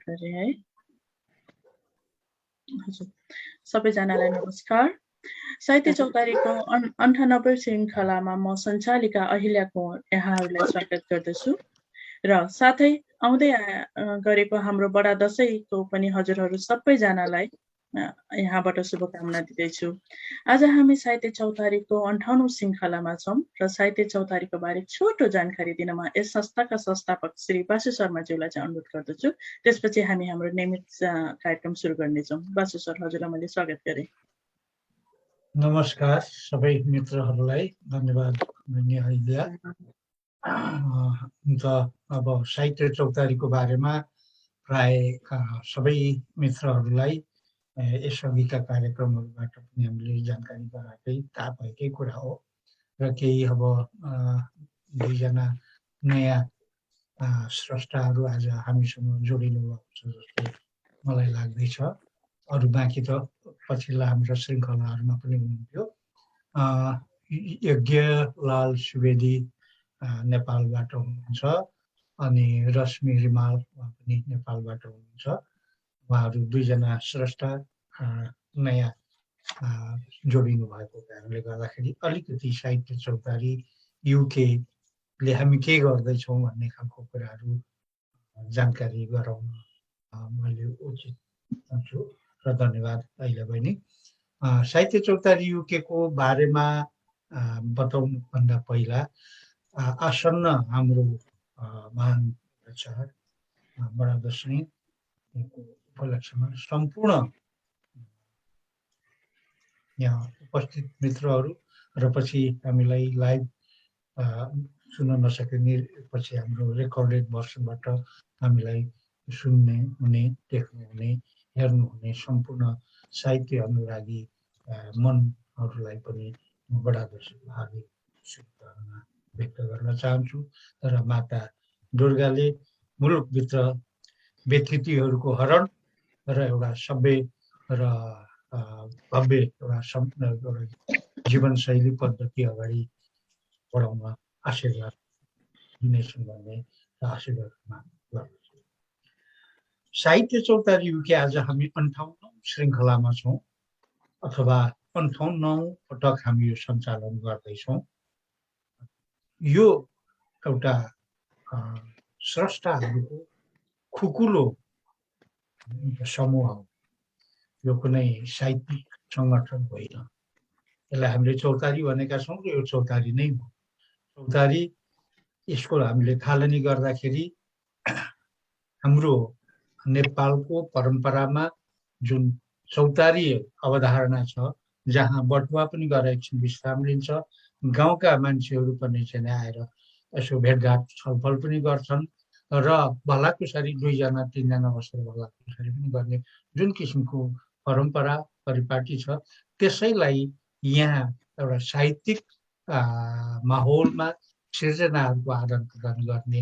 गरेँ है। हजुर, सबैजनालाई नमस्कार। साहित्य चौतारीको 98 श्रृङ्खलामा म सञ्चालिका अहिल्याको यहाँहरूलाई स्वागत गर्दछु र साथै आउँदै गरेको हाम्रो बडा दशैंको पनि हजुरहरू सबैजनालाई यहाँबाट शुभकामना दिँदैछु। आज हामी साहित्य चौतारीको 58औं श्रृङ्खलामा छौँ र साहित्य चौतारीको बारे छोटो जानकारी दिन म यस संस्थाका संस्थापक श्री बासु शर्माज्यूलाई चाहिँ अनुरोध गर्दछु। त्यसपछि हामी हाम्रो नियमित कार्यक्रम सुरु गर्नेछौँ। बासु सर, हजुरलाई मैले स्वागत गरेँ। नमस्कार सबै मित्रहरूलाई, धन्यवाद अहिल्या। अब साहित्य चौतारीको बारेमा प्राय सबै मित्रहरूलाई यसअघिका कार्यक्रमहरूबाट पनि हामीले जानकारी गराएकै थाहा भएकै कुरा हो र केही अब दुईजना नयाँ स्रष्टाहरू आज हामीसँग जोडिनु भएको छ जस्तो मलाई लाग्दैछ। अरू बाँकी त पछिल्ला हाम्रो श्रृङ्खलाहरूमा पनि हुनुहुन्थ्यो। यज्ञलाल सुवेदी नेपालबाट हुनुहुन्छ, अनि रश्मि रिमाल पनि नेपालबाट हुनुहुन्छ। उहाँहरू दुईजना स्रष्टा नयाँ जोडिनु भएको कारणले गर्दाखेरि अलिकति साहित्य चौतारी युकेले हामी के गर्दैछौँ भन्ने खालको कुराहरू जानकारी गराउन मैले उचित छु र धन्यवाद अहिले बहिनी। साहित्य चौतारी युकेको बारेमा बताउनुभन्दा पहिला आसन्न हाम्रो महान चाड बडा दशैंको उपलक्ष्यमा सम्पूर्ण यहाँ उपस्थित मित्रहरू र पछि हामीलाई लाइभ सुन्न नसकिने पछि हाम्रो रेकर्डेड भर्सनबाट हामीलाई सुन्ने हुने, देख्नुहुने, हेर्नुहुने सम्पूर्ण साहित्य अनुरागी मनहरूलाई पनि बडा दशैंको हार्दिक शुभकामना व्यक्त गर्न चाहन्छु। तर माता दुर्गाले मुलुकभित्र व्यथितिहरूको हरण र एउटा सभ्य र भव्य एउटा जीवनशैली पद्धति अगाडि बढाउन आशीर्वाद दिनेछन् भन्ने आशीर्वाद गर्दछु। साहित्य चौतारी युके आज हामी 58औं श्रृङ्खलामा छौँ, अथवा 58औं पटक हामी यो सञ्चालन गर्दैछौँ। यो एउटा स्रष्टाहरूको खुकुलो समूह हो, यो कुनै साहित्यिक सङ्गठन होइन। यसलाई हामीले चौतारी भनेका छौँ र यो चौतारी नै हो। चौतारी यसको हामीले थालनी गर्दाखेरि हाम्रो नेपालको परम्परामा जुन चौतारी अवधारणा छ, जहाँ बटुवा पनि गएर एकछिन विश्राम लिन्छ, गाउँका मान्छेहरू पनि चाहिँ आएर यसो भेटघाट छलफल पनि गर्छन् र भलाकुसारी 2जना 3जना बसेर भलाकुसारी पनि गर्ने जुन किसिमको परम्परा परिपाटी छ, त्यसैलाई यहाँ एउटा साहित्यिक माहौलमा सिर्जनाहरूको आदान प्रदान गर्ने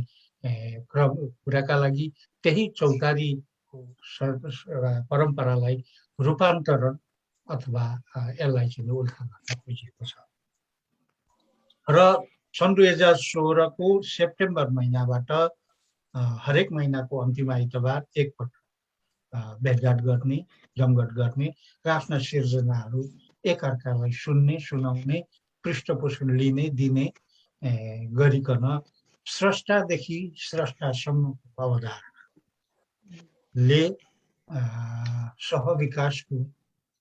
कुराका लागि त्यही चौतारीको परम्परालाई रूपान्तरण अथवा यसलाई चाहिँ उल्था गर्न खोजिएको छ। र सन् 2016 को सेप्टेम्बर महिनाबाट हरेक महिनाको अन्तिम आइतबार एकपटक भेटघाट गर्ने, जमघट गर्ने र आफ्ना सिर्जनाहरू एकअर्कालाई सुन्ने, सुनाउने, पृष्ठपोषण लिने, दिने गरिकन स्रष्टादेखि स्रष्टासम्मको अवधारणाले सहविकासको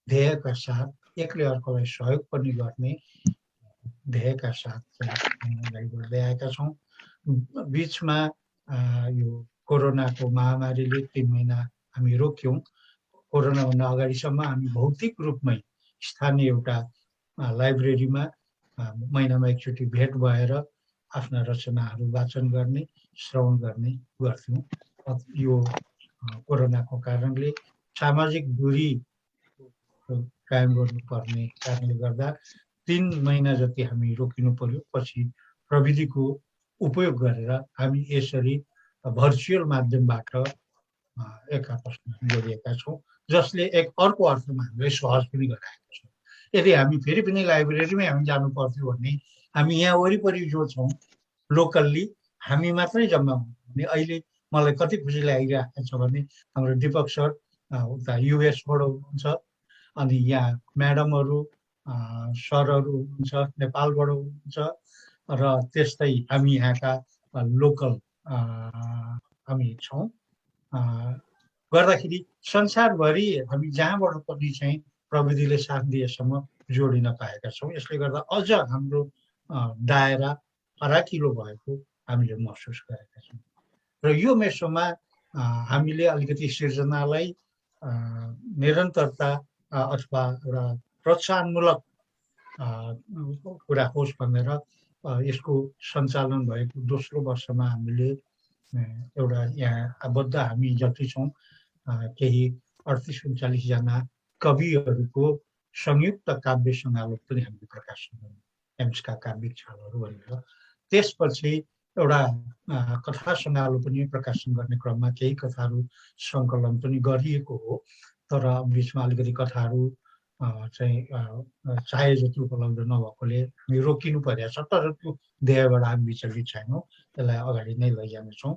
ध्येयका साथ एकले अर्कोलाई सहयोग पनि गर्ने ध्येयका साथ अगाडि बढ्दै आएका छौँ। बिचमा यो कोरोनाको महामारीले 3 महिना हामी रोक्यौँ। कोरोनाभन्दा अगाडिसम्म हामी भौतिक रूपमै स्थानीय एउटा लाइब्रेरीमा महिनामा एकचोटि भेट भएर आफ्ना रचनाहरू वाचन गर्ने, श्रवण गर्ने गर्थ्यौँ। यो कोरोनाको कारणले सामाजिक दूरी कायम गर्नुपर्ने कारणले गर्दा 3 महिना जति हामी रोकिनु पर्यो। पछि प्रविधिको उपयोग गरेर हामी यसरी भर्चुअल माध्यमबाट एक आपसमा जोडिएका छौँ, जसले एक अर्को अर्थमा हामीलाई सहज पनि गराएको छ। यदि हामी फेरि पनि लाइब्रेरीमै हामी जानु पर्थ्यो भने हामी यहाँ वरिपरि जो छौँ लोकल्ली हामी मात्रै जम्मा हुने। अहिले मलाई कति खुसी लागिरहेको छ भने हाम्रो दीपक सर उता युएसबाट हुनुहुन्छ, अनि यहाँ म्याडमहरू सरहरू हुनुहुन्छ नेपालबाट हुनुहुन्छ, र त्यस्तै हामी यहाँका लोकल हामी छौँ। गर्दाखेरि संसारभरि हामी जहाँबाट पनि चाहिँ प्रविधिले साथ दिएसम्म जोडिन पाएका छौँ। यसले गर्दा अझ हाम्रो दायरा फराकिलो भएको हामीले महसुस गरेका छौँ। र यो मेसोमा हामीले अलिकति सिर्जनालाई निरन्तरता अथवा एउटा प्रोत्साहनमूलक कुरा होस् भनेर यसको सञ्चालन भएको दोस्रो वर्षमा हामीले एउटा यहाँ आबद्ध हामी जति छौँ केही 38-39 जना कविहरूको संयुक्त काव्य सङ्गालो पनि हामीले प्रकाशन गर्यौँ, एम्सका काव्यिक छालहरू भनेर। त्यसपछि एउटा कथा सङ्गालो पनि प्रकाशन गर्ने क्रममा केही कथाहरू सङ्कलन पनि गरिएको हो, तर बिचमा अलिकति कथाहरू चाहिँ चाहे जति उपलब्ध नभएकोले हामी रोकिनु परेको छ। तर त्यो ध्येयबाट हामी विचलित छैनौँ, त्यसलाई अगाडि नै लैजानेछौँ।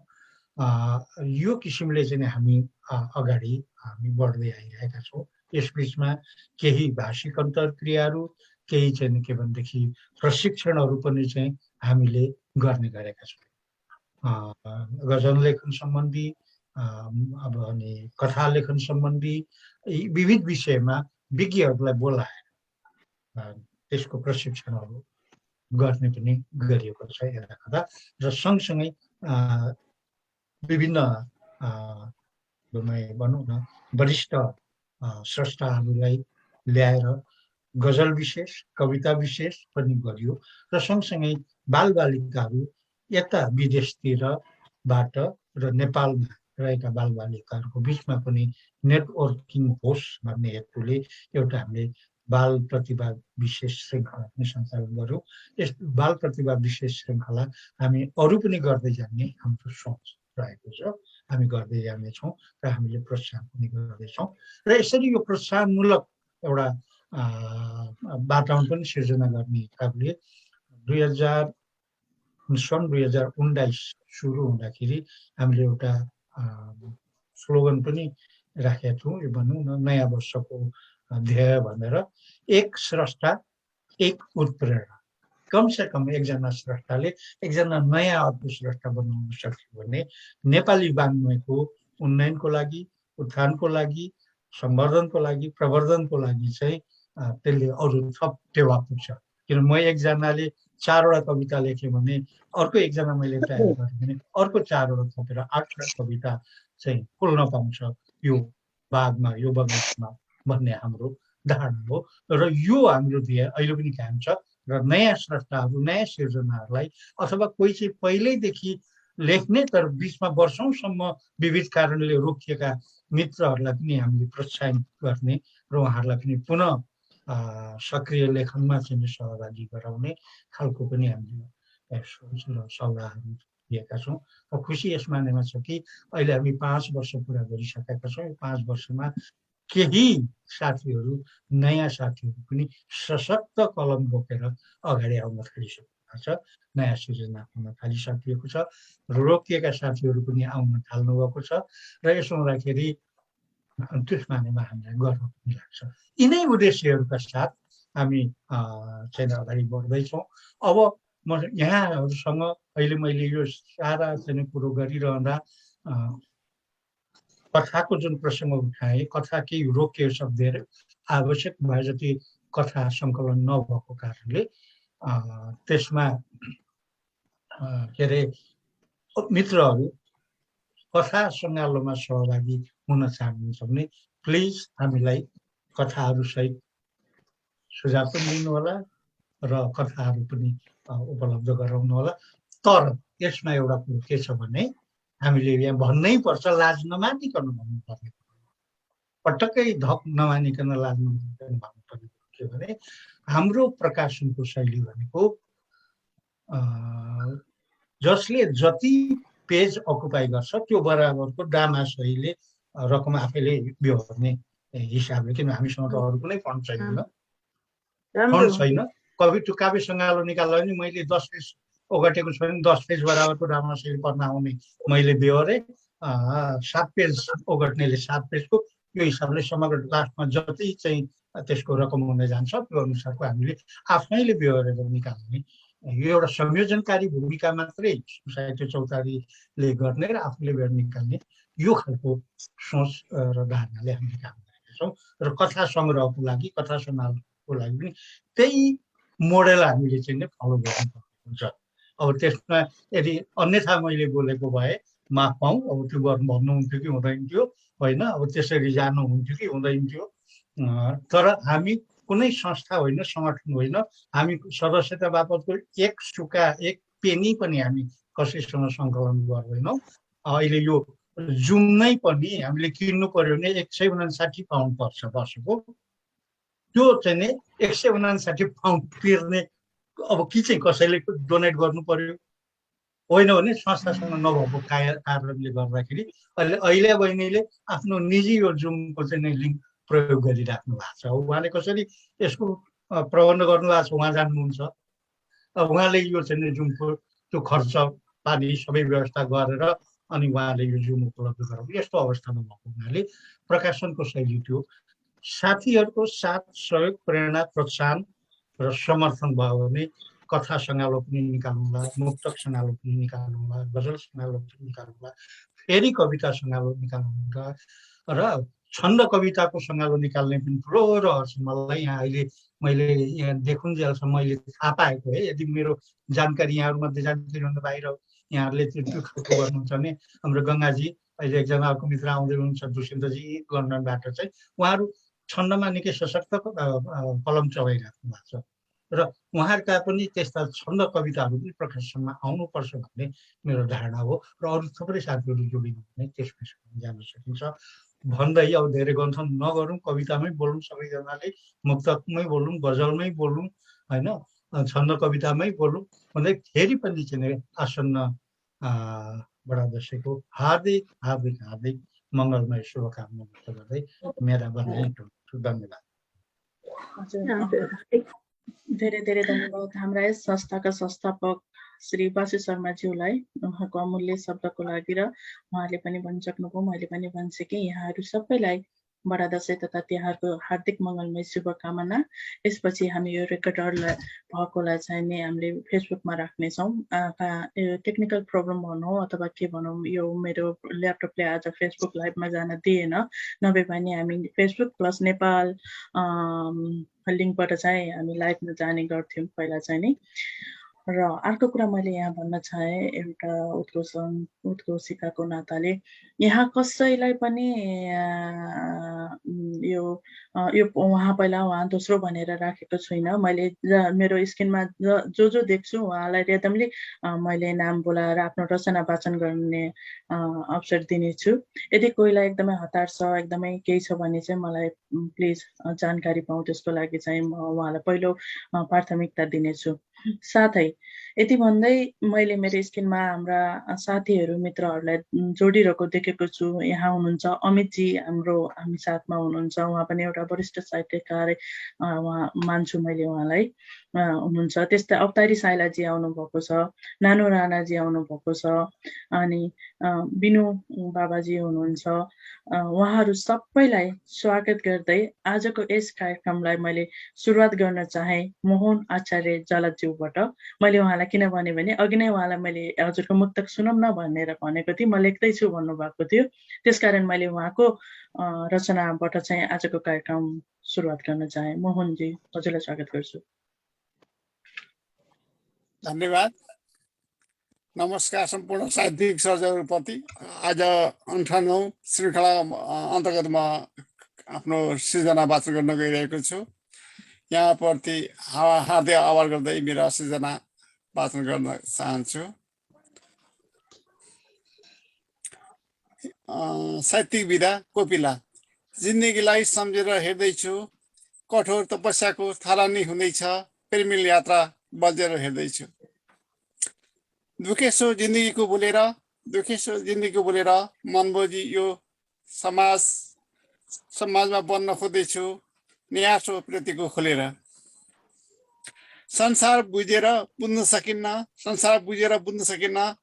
यो किसिमले चाहिँ हामी अगाडि हामी बढ्दै आइरहेका छौँ। यसबिचमा केही भाषिक अन्तर्क्रियाहरू, केही चाहिँ के भनेदेखि प्रशिक्षणहरू पनि चाहिँ हामीले गर्ने गरेका छौँ। गजल लेखन सम्बन्धी अब अनि कथा लेखन सम्बन्धी विविध विषयमा विज्ञहरूलाई बोलाएर त्यसको प्रशिक्षणहरू गर्ने पनि गरिएको छ हेर्दा। र सँगसँगै विभिन्न भनौँ न वरिष्ठ स्रष्टाहरूलाई ल्याएर गजल विशेष, कविता विशेष पनि गरियो। र सँगसँगै बालबालिकाहरू यता विदेशतिरबाट र नेपालमा रहेका बालबालिकाहरूको बिचमा पनि नेटवर्किङ होस् भन्ने हेतुले एउटा हामीले बाल प्रतिभा विशेष श्रृङ्खला पनि सञ्चालन गऱ्यौँ। यस बाल प्रतिभा विशेष श्रृङ्खला हामी अरू पनि गर्दै जाने हाम्रो सोच रहेको छ। हामी गर्दै जानेछौँ र हामीले प्रोत्साहन पनि गर्दैछौँ। र यसरी यो प्रोत्साहनमूलक एउटा वातावरण पनि सिर्जना गर्ने हिसाबले सन् 2019 सुरु हुँदाखेरि हामीले एउटा स्लोगन पनि राखेका थियौँ। यो भनौँ न नयाँ वर्षको ध्येय भनेर, एक स्रष्टा एक उत्प्रेरणा। कमसेकम एकजना स्रष्टाले एकजना नयाँ अर्को स्रष्टा बनाउन सक्यो भने नेपाली वाङ्मयको उन्नयनको लागि, उत्थानको लागि, सम्वर्धनको लागि, प्रवर्धनको लागि चाहिँ त्यसले अरू थप टेवा पुग्छ। किन म एकजनाले 4वटा कविता लेखेँ भने अर्को एकजना मैले तयार गरेँ भने अर्को 4वटा थपेर 8वटा कविता चाहिँ फुल्न पाउँछ यो बागमा, यो बगैँचामा भन्ने हाम्रो धारणा हो। र यो हाम्रो ध्येय अहिले पनि कायम छ। र नयाँ स्रष्टाहरू, नयाँ सिर्जनाहरूलाई अथवा कोही चाहिँ पहिल्यैदेखि लेख्ने तर बिचमा वर्षौँसम्म विविध कारणले रोकिएका मित्रहरूलाई पनि हामीले प्रोत्साहित गर्ने र उहाँहरूलाई पनि पुनः सक्रिय लेखनमा चाहिँ सहभागी गराउने खालको पनि हामीले सल्लाहहरू दिएका छौँ। र खुसी यस मानेमा छ कि अहिले हामी 5 वर्ष पुरा गरिसकेका छौँ। 5 वर्षमा केही साथीहरू, नयाँ साथीहरू पनि सशक्त कलम बोकेर अगाडि आउन थालिसकेको छ, नयाँ सिर्जना हुन थालिसकिएको छ। रोकिएका साथीहरू पनि आउन थाल्नु भएको छ। र यसो हुँदाखेरि त्यस मानेमा हामीलाई गर्व पनि लाग्छ। यिनै उद्देश्यहरूका साथ हामी चाहिँ अगाडि बढ्दैछौँ। अब म यहाँहरूसँग अहिले मैले यो सारा चाहिँ कुरो गरिरहँदा कथाको जुन प्रसङ्ग उठाएँ, कथा केही रोकियो शब्दहरू आवश्यक भए जति कथा सङ्कलन नभएको कारणले त्यसमा के अरे मित्रहरू कथा सङ्गालोमा सहभागी हुन चाहनुहुन्छ भने प्लिज हामीलाई कथाहरूसहित सुझाव पनि दिनुहोला र कथाहरू पनि उपलब्ध गराउनु होला। तर यसमा एउटा कुरो के छ भने हामीले यहाँ भन्नै पर्छ, लाज नमानिकन भन्नुपर्ने, पटक्कै धप नमानिकन लाज नमानिकन भन्नुपर्ने के भने हाम्रो प्रकाशनको शैली भनेको जसले जति पेज अकुपाई गर्छ त्यो बराबरको दामासहीले रकम आफैले बिहोर्ने हिसाबले। किन हामीसँग त अरू कुनै फन्ड छैन, कवि टु काव्य सङ्गालो निकाल्दा पनि मैले 10 पेज ओगटेको छु भने 10 पेज बराबरको दामासहीले पर्न आउने मैले बिहोरेँ। 7 पेज ओगट्नेले 7 पेजको यो हिसाबले समग्र लास्टमा जति चाहिँ त्यसको रकम हुँदै जान्छ त्यो अनुसारको हामीले आफैले बेहोरेर निकाल्ने यो एउटा संयोजनकारी भूमिका मात्रै साहित्य चौतारीले गर्ने र आफूले बेहोरेर निकाल्ने यो खालको सोच र धारणाले हामीले काम गरेका छौँ र कथा सङ्ग्रहको लागि कथा सङ्ग्रहको लागि पनि त्यही मोडेल हामीले चाहिँ नै फलो गर्नुपर्ने हुन्छ। अब त्यसमा यदि अन्यथा मैले बोलेको भए माफ पाऊँ, अब त्यो गर्नु भन्नुहुन्थ्यो कि हुँदैन थियो होइन, अब त्यसरी जानुहुन्थ्यो कि हुँदैन थियो। तर हामी कुनै संस्था होइन, सङ्गठन होइन, हामी सदस्यता बापतको एक सुका एक पेनी पनि हामी कसैसँग सङ्कलन गर्दैनौँ। अहिले यो जुम नै पनि हामीले किन्नु पर्यो भने 159 पाउन्ड पर्छ वर्षको। त्यो चाहिँ नि 159 पाउन्ड तिर्ने अब कि चाहिँ कसैले डोनेट गर्नु पर्यो होइन भने संस्थासँग नभएको कारणले गर्दाखेरि अहिले बहिनीले आफ्नो निजी यो जुमको चाहिँ नै लिङ्क प्रयोग गरिराख्नु भएको छ। उहाँले कसरी यसको प्रबन्ध गर्नु भएको छ उहाँ जान्नुहुन्छ। उहाँले यो चाहिँ जुमको त्यो खर्च पानी सबै व्यवस्था गरेर अनि उहाँले यो जुम उपलब्ध गराउनु यस्तो अवस्थामा भएको हुनाले प्रकाशनको शैली थियो। साथीहरूको साथ सहयोग प्रेरणा प्रोत्साहन र समर्थन भयो भने कथा सङ्गालो पनि निकाल्नुला, मुक्तक सङ्गालो पनि निकाल्नुला, गजल सङ्गालो पनि निकाल्नुला, फेरि कविता सङ्गालो निकाल्नुला र छन्द कविताको सङ्गालो निकाल्ने पनि ठुलो रहर छ। मलाई यहाँ अहिले मैले यहाँ देखुन्जेलसम्म मैले थाहा पाएको है, यदि मेरो जानकारी यहाँहरूमध्ये जानकारीभन्दा बाहिर यहाँहरूले त्यो खालको गर्नुहुन्छ भने हाम्रो गङ्गाजी अहिले एकजना अर्को मित्र आउँदै हुनुहुन्छ दुष्यन्तजी लन्डनबाट चाहिँ उहाँहरू छन्दमा निकै सशक्त कलम चलाइराख्नु भएको छ र उहाँहरूका पनि त्यस्ता छन्द कविताहरू पनि प्रकाशनमा आउनुपर्छ भन्ने मेरो धारणा हो र अरू थुप्रै साथीहरू जोडिनु भने त्यसमा जान सकिन्छ भन्दै अब धेरै गन्थन नगरौँ, कवितामै बोलौँ, सबैजनाले मुक्तकमै बोलौँ, गजलमै बोलौँ होइन, छन्द कवितामै बोलौँ भन्दै फेरि पनि चाहिँ आसन्न बडा दशैंको हार्दिक हार्दिक हार्दिक मङ्गलमय शुभकामना व्यक्त गर्दै मेरा बधाई टोक्छु। धन्यवाद। धेरै धेरै धन्यवाद हाम्रा यस संस्थाका संस्थापक श्री बासु शर्माज्यूलाई उहाँको अमूल्य शब्दको लागि र उहाँले पनि भनिसक्नुभयो, मैले पनि भन्छु कि यहाँहरू सबैलाई बडा दशैं तथा तिहारको हार्दिक मङ्गलमय शुभकामना। यसपछि हामी यो रेकर्डरलाई भएकोलाई चाहिँ नि हामीले फेसबुकमा राख्नेछौँ। टेक्निकल प्रब्लम भनौँ अथवा के भनौँ, यो मेरो ल्यापटपले आज फेसबुक लाइभमा जान दिएन, नभए पनि हामी फेसबुक प्लस नेपाल लिङ्कबाट चाहिँ हामी लाइभमा जाने गर्थ्यौँ पहिला चाहिँ नि। र अर्को कुरा मैले यहाँ भन्न चाहेँ, एउटा उद्घोषिकाको नाताले यहाँ कसैलाई पनि यो उहाँ पहिला उहाँ दोस्रो भनेर राखेको छुइनँ। मैले मेरो स्क्रिनमा जो देख्छु उहाँलाई रेदमली मैले नाम बोलाएर आफ्नो रचना वाचन गर्ने अवसर दिनेछु। यदि कोहीलाई एकदमै हतार छ, एकदमै केही छ भने चाहिँ मलाई प्लिज जानकारी पाऊँ, त्यसको लागि चाहिँ म उहाँलाई पहिलो प्राथमिकता दिनेछु। साथै यति भन्दै मैले मेरो स्क्रिनमा हाम्रा साथीहरू मित्रहरूलाई जोडिरहेको देखेको छु। यहाँ हुनुहुन्छ अमितजी, हामी साथमा हुनुहुन्छ, उहाँ पनि एउटा वरिष्ठ साहित्यकार उहाँ मान्छु मैले उहाँलाई हुनुहुन्छ। त्यस्तै अवतारी साइलाजी आउनुभएको छ, नानु राणाजी आउनुभएको छ, अनि बिनु बाबाजी हुनुहुन्छ। उहाँहरू सबैलाई स्वागत गर्दै आजको यस कार्यक्रमलाई मैले सुरुवात गर्न चाहे मोहन आचार्य जलज्यूबाट। मैले उहाँलाई किन भने अघि नै उहाँलाई मैले हजुरको मुक्तक सुनौँ न भनेर भनेको थिएँ, म लेख्दैछु भन्नुभएको थियो, त्यसकारण मैले उहाँको रचनाबाट चाहिँ आजको कार्यक्रम सुरुवात गर्न चाहे। मोहनजी, हजुरलाई स्वागत गर्छु। धन्यवाद। नमस्कार सम्पूर्ण साहित्यिक सर्जकप्रति। आज 58औं श्रृङ्खला अन्तर्गत म आफ्नो सृजना वाचन गर्न गइरहेको छु। यहाँप्रति हार्दिक आभार गर्दै मेरो सृजना वाचन गर्न चाहन्छु। साहित्यिक विधा कोपिला। जिन्दगीलाई सम्झेर हेर्दैछु, कठोर तपस्याको थालनी हुँदैछ, प्रेमिल यात्रा बल्झेर हेर्दैछु। दुखेसो जिन्दगीको बोलेर मनबोझी यो समाजमा बन्न खोज्दैछु, न्यासो प्रतिको खोलेर। संसार बुझेर बुझ्न सकिन्न,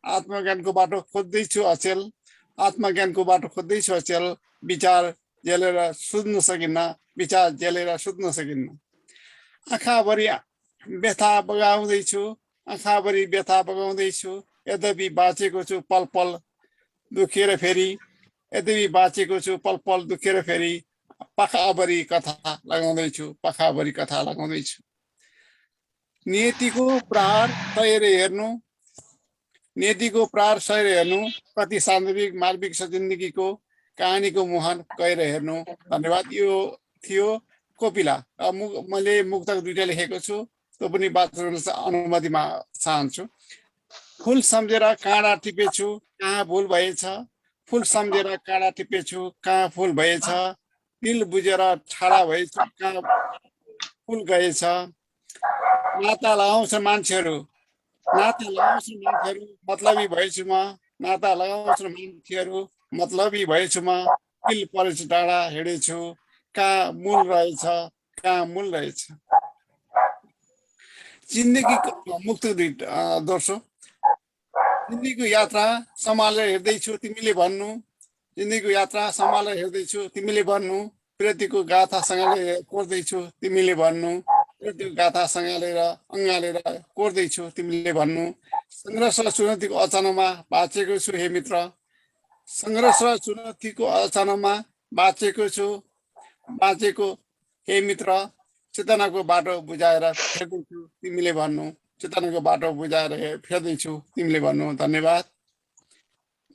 आत्मज्ञानको बाटो खोज्दैछु अचेल, आत्मज्ञानको बाटो खोज्दैछु अचेल, विचार जेलेर सुत्न सकिन्न, विचार जेलेर सुत्न सकिन्न। आँखाभरि व्यथा बगाउँदैछु, आँखाभरि व्यथा बगाउँदैछु, यद्यपि बाँचेको छु पल पल दुखेर फेरि, यद्यपि बाँचेको छु पल पल दुखेर फेरि, पाखाभरि कथा लगाउँदैछु, पाखाभरि कथा लगाउँदैछु। नियतिको प्रहार सहेर हेर्नु, नियतिको प्रहार सहेर हेर्नु, कति सान्दर्भिक मार्मिक छ जिन्दगीको, कहानीको मुहान गएर हेर्नु। धन्यवाद। यो थियो कोपिला। मैले मुक्तक दुईटा लेखेको छु, त्यो पनि वाचन अनुमति चाहन्छु। फुल सम्झेर काँडा टिपेछु, कहाँ भुल भएछ, फुल सम्झेर काँडा टिपेछु, कहाँ फुल भएछ, दिल बुझेर ठाडा भएछु, कहाँ फुल गएछ। नाता लगाउँछ मान्छेहरू, नाता लगाउँछ मान्छेहरू, मतलबी भएछु म, नाता लगाउँछ मान्छेहरू, मतलबी भएछु म, दिल परेछ टाढा हिँडेछु, कहाँ मूल रहेछ, कहाँ मूल रहेछ। जिन्दगीको मुक्त दोस्रो, जिन्दगीको यात्रा सम्हालेर हिँड्दैछु तिमीले भन्नु, जिन्दगीको यात्रा सम्हालेर हिँड्दैछु तिमीले भन्नु, प्रीतिको गाथा सँगले कोर्दैछु तिमीले भन्नु, प्रीतिको गाथा सँगले अँगालेर कोर्दैछु तिमीले भन्नु। सङ्घर्ष र चुनौतीको अचानकमा बाँचेको छु हे मित्र, सङ्घर्ष र चुनौतीको अचानकमा बाँचेको छु, बाँचेको हे मित्र, चेतनाको बाटो बुझाएर फेर्दैछु तिमीले भन्नु, चेतनाको बाटो बुझाएर फेर्दैछु तिमीले भन्नु। धन्यवाद।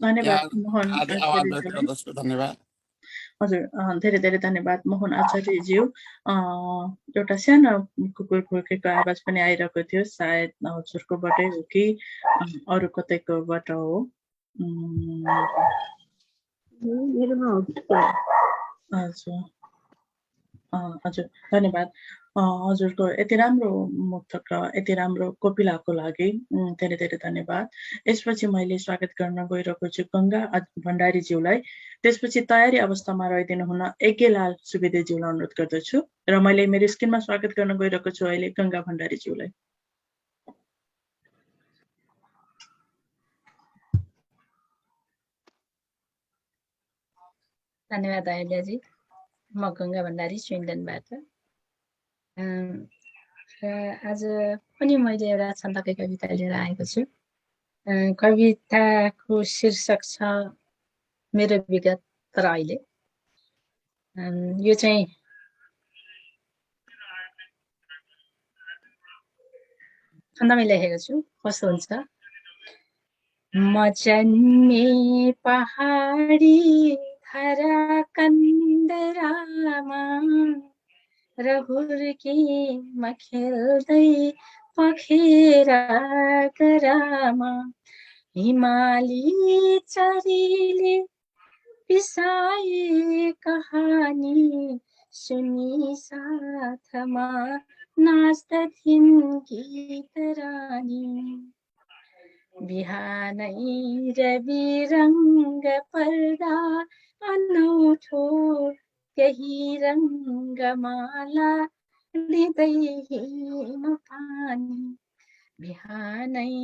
धन्यवाद मोहन आचार्यज्यू। धन्यवाद। हजुर, धेरै धेरै धन्यवाद मोहन आचार्यज्यू। एउटा सानो कुकुर फुर्केको आवाज पनि आइरहेको थियो, सायद हजुरकोबाटै हो कि अरू कतैकोबाट हो। हजुर हजुर, धन्यवाद हजुरको यति राम्रो मुक्तक र यति राम्रो कोपिलाको लागि धेरै धेरै धन्यवाद। यसपछि मैले स्वागत गर्न गइरहेको छु गङ्गा भण्डारीज्यूलाई। त्यसपछि तयारी अवस्थामा रहिदिनु हुन यज्ञलाल सुवेदीज्यूलाई अनुरोध गर्दछु र मैले मेरो स्क्रिनमा स्वागत गर्न गइरहेको छु अहिले गङ्गा भण्डारीज्यूलाई। धन्यवाद अहिल्याजी। म गङ्गा भण्डारी स्विडेनबाट। आज पनि मैले एउटा छन्दकै कविता लिएर आएको छु। कविताको शीर्षक छ मेरो विगत तर अहिले। यो चाहिँ छन्दमै लेखेको छु, कस्तो हुन्छ। म जन्मे पहाडी धरा कन्दरामा, र हुर्के म खेल्दै पखेरा गरामा, हिमाली चरीले पिसाए कहानी सुनि साथमा नाच्दथिन् गीत रानी। बिहानै रवि रङ्ग पर्दा अनौठो त्यही रङ्गमाला लिँदै हिम पानी। बिहानै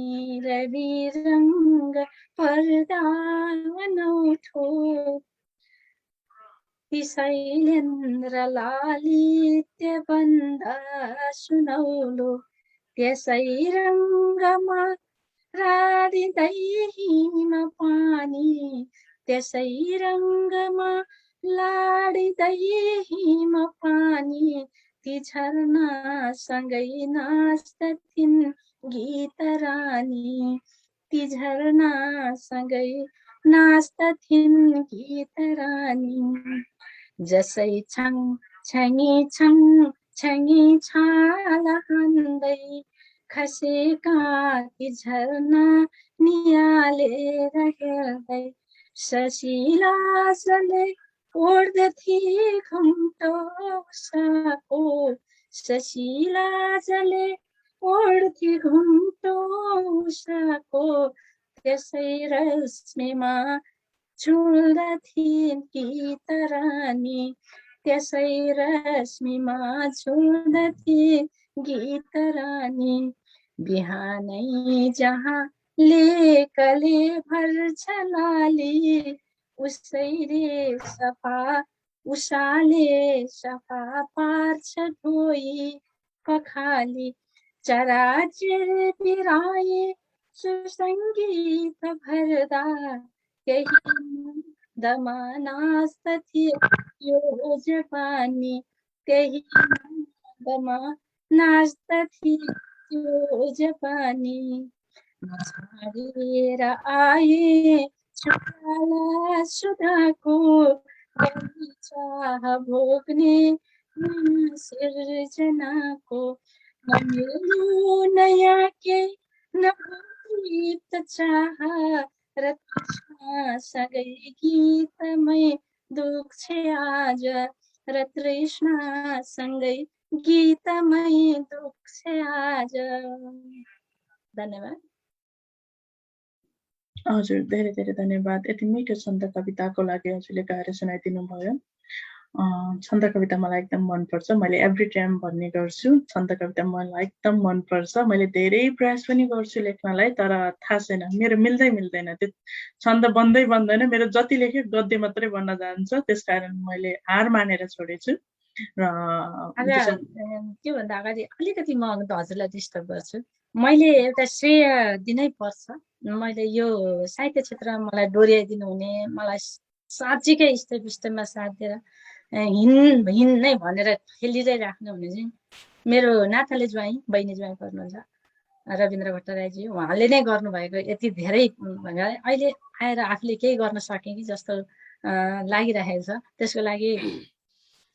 रवि रङ्ग पर्दा अनौठो शैलेन्द्र लालित्य बन्द सुनौलो, त्यसै रङ्गमा राडिँदै हिम पानी, त्यसै रङ्गमा लाडिँदै हिम पानी। ती झरनासँगै नाच्दथिन् गीत रानी, ती झरनासँगै नाच्दथिन् गीत रानी। जसै छङ छङी छङ छङी छाला हान्दै खसेका ती झरना नियालेर हेर्दै, ससिलाजले ओढ्दथे घुम्टो उषाको, ससिलाजले ओढ्थे घुम्टो उषाको, त्यसै रश्मिमा झुल्दथिन् गीत रानी, त्यसै रश्मिमा झुल्दथिन् गीत रानी। बिहानै जहाँ लेकले भर्छ लाली, उसैले सफा उषाले सफा पार्छ ढोई पखाली चराचर बिराए सुसङ्गीत भर्दा केही दमा नाच्दथ्यो जवानी केही दमा नाच्दथ्यो जवानी छाडेर आए छुटाला सुधाको चाह भोग्ने सिर्जनाको नमिल्नु नयाँ के नभूत चाह र तृष्णासँगै गीतमै दुख्छ आज र तृष्णासँगै गीतमै दुख्छ आज। धन्यवाद। हजुर, धेरै धेरै धन्यवाद। यति मिठो छन्द कविताको लागि हजुरले गाएर सुनाइदिनु भयो। छन्द कविता मलाई एकदम मनपर्छ। मैले एभ्री टाइम भन्ने गर्छु, छन्द कविता मलाई एकदम मनपर्छ। मैले धेरै प्रयास पनि गर्छु लेख्नलाई, तर थाहा छैन, मेरो मिल्दैन। त्यो छन्द बन्दैन। मेरो जति लेख्यो गद्य मात्रै बन्न जान्छ, त्यसकारण मैले हार मानेर छोडेछु। र त्योभन्दा अगाडि अलिकति म हजुरलाई डिस्टर्ब गर्छु। मैले एउटा श्रेय दिनै पर्छ। मैले यो साहित्य क्षेत्रमा मलाई डोर्याइदिनु हुने, मलाई साँच्चीकै इष्टमा साथ दिएर हिँड्नै भनेर खेलिँदै राख्नु हुने चाहिँ मेरो नाताले ज्वाइँ बहिनी ज्वाइँ गर्नुहुन्छ रविन्द्र भट्टराईजी। उहाँले नै गर्नुभएको यति धेरै भनेर अहिले आएर आफूले केही गर्न सकेँ कि जस्तो लागिरहेको छ। त्यसको लागि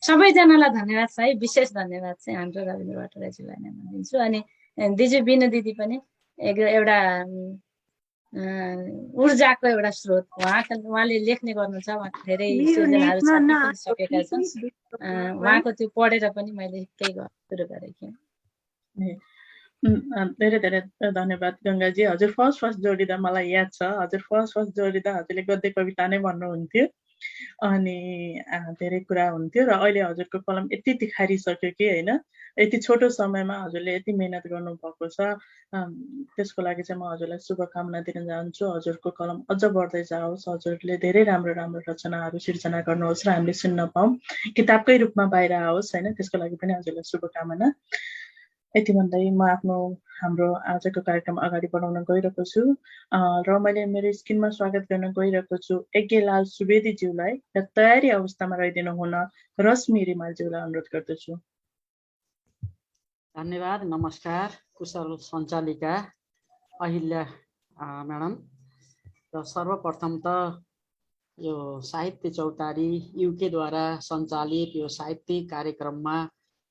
सबैजनालाई धन्यवाद छ है। विशेष धन्यवाद चाहिँ हाम्रो रविन्द्र भट्टराईजीलाई नै भनिदिन्छु। अनि दिजु बिनु दिदी पनि एउटा ऊर्जाको एउटा स्रोत। उहाँले लेख्ने गर्नुहुन्छ, उहाँको धेरै सृजनाहरू छापिसकेका छन्। उहाँको त्यो पढेर पनि मैले केही गर्न सुरु गरेको थिएँ। धेरै धेरै धन्यवाद गङ्गाजी। हजुर फर्स्ट जोडिँदा मलाई याद छ, हजुर फर्स्ट जोडिँदा हजुरले गद्य कविता नै भन्नुहुन्थ्यो अनि धेरै कुरा हुन्थ्यो। र अहिले हजुरको कलम यति तिखारिसक्यो कि होइन, यति छोटो समयमा हजुरले यति मेहनत गर्नुभएको छ, त्यसको लागि चाहिँ म हजुरलाई शुभकामना दिन चाहन्छु। हजुरको कलम अझ बढ्दै जाओस्, हजुरले धेरै राम्रो राम्रो रचनाहरू सिर्जना गर्नुहोस् र हामीले सुन्न पाऊँ, किताबकै रूपमा बाहिर आओस् होइन, त्यसको लागि पनि हजुरलाई शुभकामना। यति भन्दै म हाम्रो आजको कार्यक्रम अगाडि बढाउन गइरहेको छु र मैले मेरो स्क्रिनमा स्वागत गर्न गइरहेको छु यज्ञलाल सुवेदीज्यूलाई र तयारी अवस्थामा रहिदिनु हुन रश्मि रिमालज्यूलाई अनुरोध गर्दछु। धन्यवाद। नमस्कार। कुशल सञ्चालिका अहिल्या म्याडम, र सर्वप्रथम त यो साहित्य चौतारी युकेद्वारा सञ्चालित यो साहित्यिक कार्यक्रममा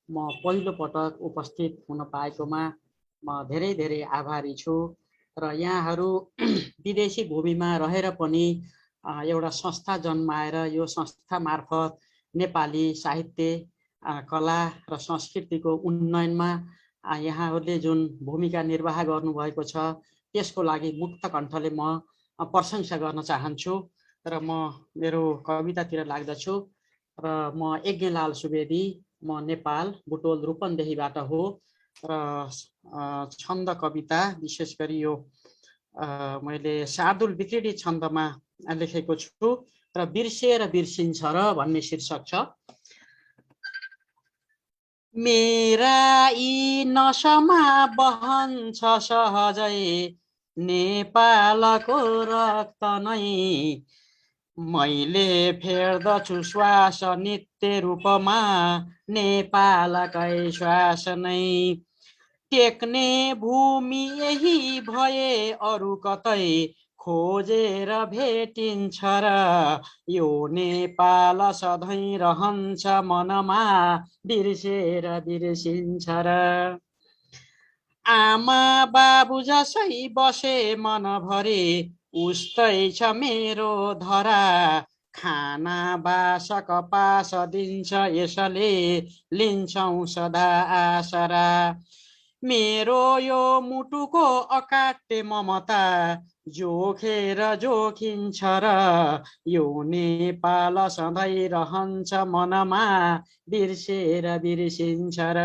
म पहिलो पटक उपस्थित हुन पाएकोमा म धेरै धेरै आभारी छु। र यहाँहरू विदेशी भूमिमा रहेर पनि एउटा संस्था जन्माएर यो संस्था मार्फत नेपाली साहित्य, कला र संस्कृतिको उन्नयनमा यहाँहरूले जुन भूमिका निर्वाह गर्नुभएको छ त्यसको लागि मुक्त कण्ठले म प्रशंसा गर्न चाहन्छु। र म मेरो कवितातिर लाग्दछु। र म यज्ञलाल सुवेदी, म नेपाल बुटोल रूपन्देहीबाट हो। र छन्द कविता विशेष गरी यो मैले शार्दुल विक्रेडी छन्दमा लेखेको छु र बिर्सिएर बिर्सिन्छ र भन्ने शीर्षक छ। मेरा यी नसामा बहन्छ सहजै नेपालको रक्त नै, मैले फेर्दछु श्वास नित्य रूपमा नेपालकै श्वास नै। टेक्ने भूमि यही भए अरू कतै खोजेर भेटिन्छ र, यो नेपाल सधैँ रहन्छ मनमा बिर्सेर बिर्सिन्छ र। आमा बाबु जसै बसे मनभरि उस्तै छ मेरो धरा, खाना बास कपास दिन्छ यसले लिन्छौँ सदा आसरा। मेरो यो मुटुको अकाट्य ममता जोखेर जोखिन्छ र, यो नेपाल सधैँ रहन्छ मनमा बिर्सेर बिर्सिन्छ र।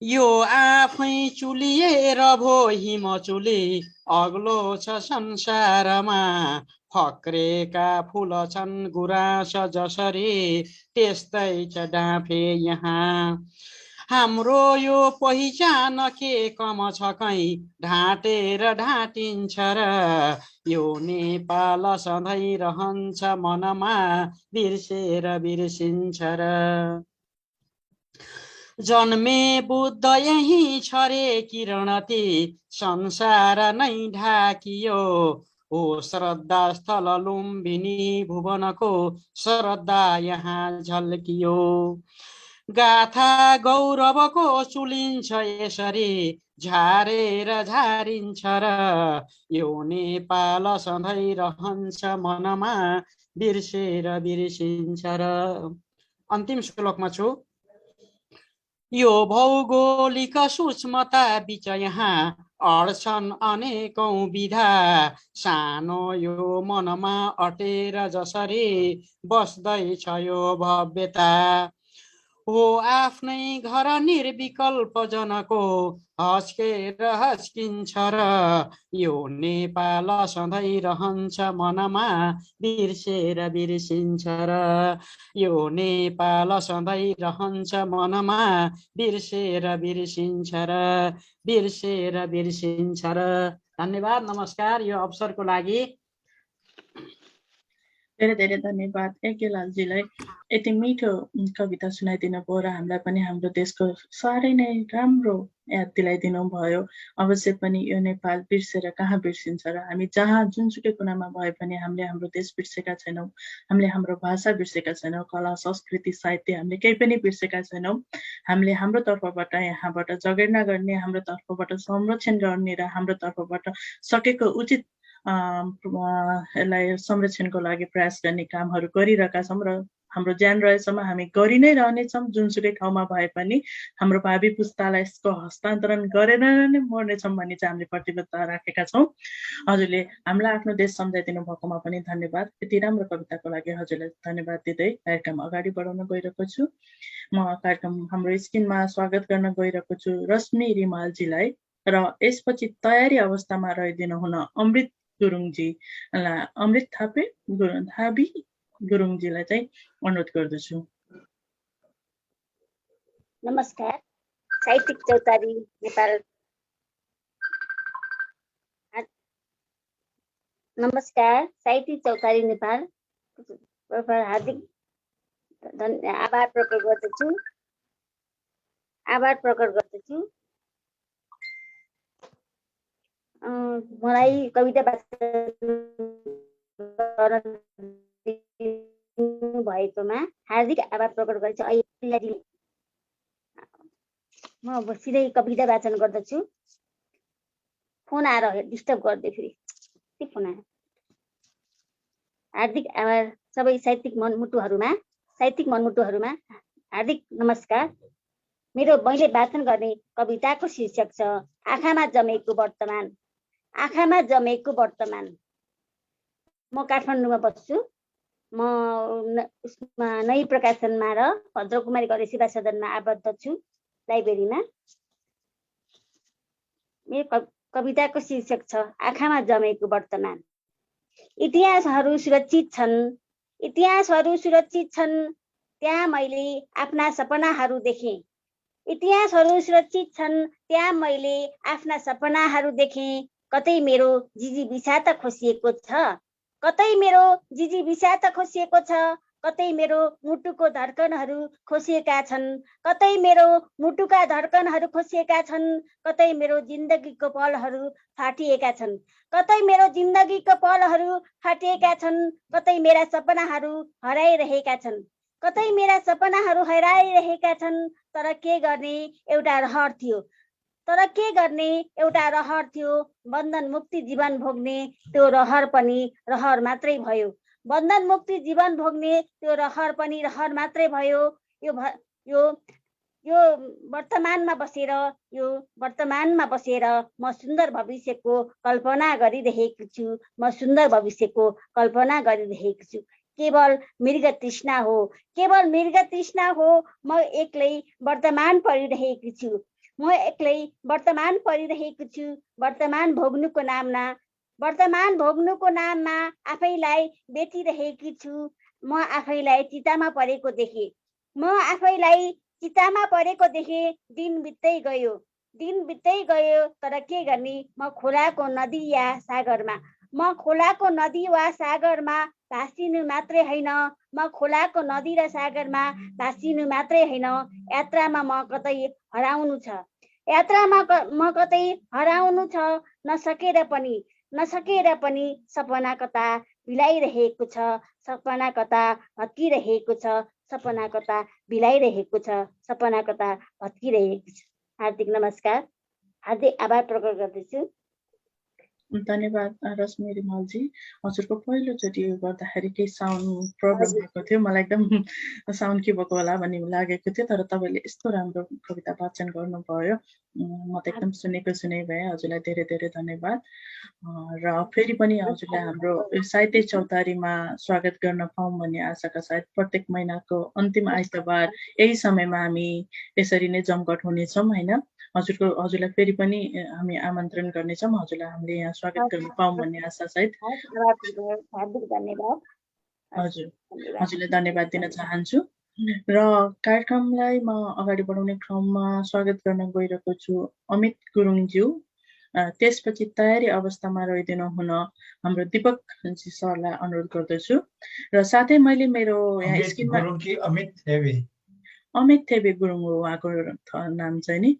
यो आफै चुलिएर भो हिमचुली अग्लो छ संसारमा फक्रेका फुल छन् गुराँस जसरी त्यस्तै छ डाँफे यहाँ हाम्रो यो पहिचान के कम छ कहीँ ढाँटेर ढाँटिन्छ र यो नेपाल सधैँ रहन्छ मनमा बिर्सेर बिर्सिन्छ र जन्मे बुद्ध यही छ रे किरणती संसार नै ढाकियो हो श्रद्धा स्थल लुम्बिनी भुवनको श्रद्धा यहाँ झल्कियो गाथा गौरवको चुलिन्छ यसरी झारेर झारिन्छ र यो नेपाल सधैँ रहन्छ मनमा बिर्सेर बिर्सिन्छ र अन्तिम श्लोकमा छु यो भौगोलिक सूक्ष्मता बिच यहाँ अड्छन् अनेकौं विधा सानो यो मनमा अटेर जसरी बस्दैछ यो भव्यता हो आफ्नै घर निर्विकल्प जनको हस्केर हस्किन्छ र यो नेपाल सधैँ रहन्छ मनमा बिर्सेर बिर्सिन्छ र यो नेपाल सधैँ रहन्छ मनमा बिर्सेर बिर्सिन्छ र बिर्सेर बिर्सिन्छ र धन्यवाद नमस्कार यो अवसरको लागि धेरै धेरै धन्यवाद यज्ञलालजीलाई यति मिठो कविता सुनाइदिनु भयो र हामीलाई पनि हाम्रो देशको साह्रै नै राम्रो याद दिलाइदिनु भयो अवश्य पनि यो नेपाल बिर्सेर कहाँ बिर्सिन्छ र हामी जहाँ जुनसुकै कुनामा भए पनि हामीले हाम्रो देश बिर्सेका छैनौँ हामीले हाम्रो भाषा बिर्सेका छैनौँ कला संस्कृति साहित्य हामीले केही पनि बिर्सेका छैनौँ हामीले हाम्रो तर्फबाट यहाँबाट जगेर्ना गर्ने हाम्रो तर्फबाट संरक्षण गर्ने र हाम्रो तर्फबाट सकेको उचित यसलाई संरक्षणको लागि प्रयास गर्ने कामहरू गरिरहेका छौँ र हाम्रो ज्यान रहेसम्म हामी गरि नै रहनेछौँ जुनसुकै ठाउँमा भए पनि हाम्रो भावी पुस्तालाई यसको हस्तान्तरण गरेर नै मर्नेछौँ भन्ने चाहिँ हामीले प्रतिबद्धता राखेका छौँ हजुरले हामीलाई आफ्नो देश सम्झाइदिनु भएकोमा पनि धन्यवाद यति राम्रो कविताको लागि हजुरलाई धन्यवाद दिँदै कार्यक्रम अगाडि बढाउन गइरहेको छु म कार्यक्रम हाम्रो स्क्रिनमा स्वागत गर्न गइरहेको छु रश्मि रिमालजीलाई र यसपछि तयारी अवस्थामा रहिदिनु हुन अमृत गुरुङजी अमृत थापे थाबी गुरुङजीलाई चाहिँ अनुरोध गर्दछु नमस्कार साहित्यिक चौतारी नेपाल नमस्कार साहित्यिक चौतारी नेपाल हार्दिक आभार प्रकट गर्दछु मलाई कविता भएकोमा हार्दिक आभार प्रकट गर्छु म सिधै कविता वाचन गर्दछु फोन आएर डिस्टर्ब गर्दै फेरि फोन आयो हार्दिक आभार सबै साहित्यिक मनमुटुहरूमा हार्दिक नमस्कार मैले वाचन गर्ने कविताको शीर्षक छ आँखामा जमेको वर्तमान म काठमाडौँमा बस्छु म उसमा नै प्रकाशनमा र भद्रकुमारी गरे सेवा सदनमा आबद्ध छु लाइब्रेरीमा मेरो कविताको शीर्षक छ आँखामा जमेको वर्तमान इतिहासहरू सुरक्षित छन् त्यहाँ मैले आफ्ना सपनाहरू देखेँ कतै मेरो जिजीविसा त खोसिएको छ कतै मेरो मुटुको धड्कनहरू खोसिएका छन् कतै मेरो जिन्दगीको पलहरू फाटिएका छन् कतै मेरा सपनाहरू हराइरहेका छन् तर के गर्ने एउटा रहर थियो बन्धन मुक्ति जीवन भोग्ने त्यो रहर पनि रहर मात्रै भयो यो वर्तमानमा बसेर म सुन्दर भविष्यको कल्पना गरिरहेको छु केवल मृग तृष्णा हो म एक्लै वर्तमान पढिरहेको छु म एक्लै वर्तमान परिरहेको छु, वर्तमान भोग्नुको नाममा आफैलाई बेचिरहेकी छु। म आफैलाई चितामा परेको देखेँ, दिन बित्दै गयो तर के गर्ने, म खोलाको नदी वा सागरमा भासिनु मात्रै होइन, यात्रामा म कतै हराउनु छ, नसकेर पनि सपना कता बिलाइरहेको छ, हार्दिक नमस्कार, हार्दिक आभार प्रकट गर्दछु। धन्यवाद रश्मि रिमालजी। हजुरको पहिलोचोटि यो गर्दाखेरि केही साउन्ड प्रब्लम भएको थियो, मलाई एकदम साउन्ड के भएको होला भन्ने लागेको थियो, तर तपाईँले यस्तो राम्रो कविता वाचन गर्नुभयो, म त एकदम सुनै भएँ। हजुरलाई धेरै धेरै धन्यवाद। र फेरि पनि हजुरलाई हाम्रो साहित्य चौतारीमा स्वागत गर्न पाऊँ भन्ने आशाका साथ प्रत्येक महिनाको अन्तिम आइतबार यही समयमा हामी यसरी नै जमघट हुनेछौँ होइन। हजुरलाई फेरि पनि हामी आमन्त्रण गर्नेछौँ, हजुरलाई हामीले यहाँ स्वागत गर्न पाऊँ भन्ने आशा सहित हजुरलाई धन्यवाद दिन चाहन्छु। र कार्यक्रमलाई म अगाडि बढाउने क्रममा स्वागत गर्न गइरहेको छु अमित गुरुङज्यू। त्यसपछि तयारी अवस्थामा रहिदिनु हुन हाम्रो दीपकजी सरलाई अनुरोध गर्दछु। र साथै मैले मेरो यहाँ स्क्रिनमा अमित थेबे गुरुङ हो उहाँको नाम चाहिँ नि,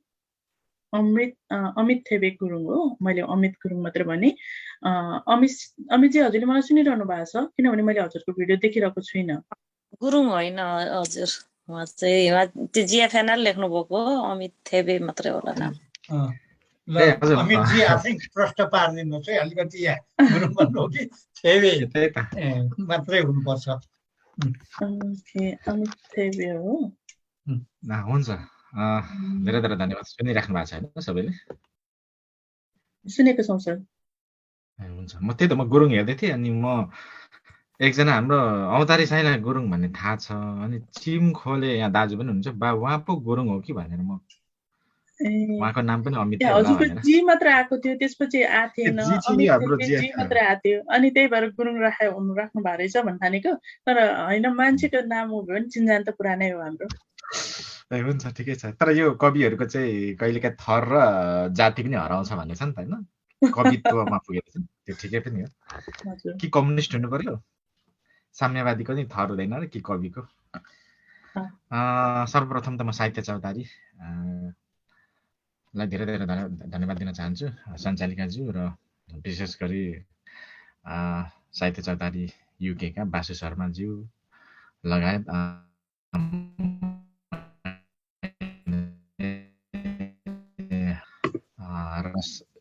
अमित थेबे गुरुङ हो। मैले अमित गुरुङ मात्र भने। अमितजी हजुरले मलाई सुनिरहनु भएको छ? किनभने मैले हजुरको भिडियो देखिरहेको छुइनँ। गुरुङ होइन हजुर, उहाँ चाहिँ त्यो जिएफएनएल लेख्नु भएको अमित थेबे मात्रै होला नाम। अमितजी आफै प्रश्न पारिदिनुहोस् है, अलिकति गुरुङ भन्नु कि थेबे मात्रै हुनुपर्छ। अमित थेबे हो। हुन्छ, धेरै धेरै धन्यवाद। सुनिराख्नु भएको छ होइन सबैले? सुनेको छौँ सर। हुन्छ, म त्यही त म गुरुङ हेर्दै थिएँ, अनि म एकजना हाम्रो औतारी साईलाई गुरुङ भन्ने थाहा छ, अनि चिमखोले यहाँ दाजु पनि हुनुहुन्छ, उहाँ पो गुरुङ हो कि भनेर म उहाँको नाम पनि अमित होला हजुरको भनेर। जी मात्र आएको थियो, त्यसपछि आथेन जी मात्र आएको थियो, अनि त्यही भएर गुरुङ राख्नु भएको रहेछ भन्ने ठानेको। तर होइन, मान्छेको नाम हो भने चिन्जान त पुरानै हो हाम्रो। हुन्छ, ठिकै छ। तर यो कविहरूको चाहिँ कहिलेकाहीँ थर र जाति पनि हराउँछ भन्ने छ नि त होइन, कवित्वमा पुगेर चाहिँ त्यो ठिकै पनि हो। कि कम्युनिस्ट हुनु पर्यो, साम्यवादीको नि थर हुँदैन र कि कविको। सर्वप्रथम त म साहित्य चौतारी लाई धेरै धेरै धन्यवाद दिन चाहन्छु, सञ्चालिकाज्यू, र विशेष गरी साहित्य चौतारी युकेका बासु शर्माज्यू लगायत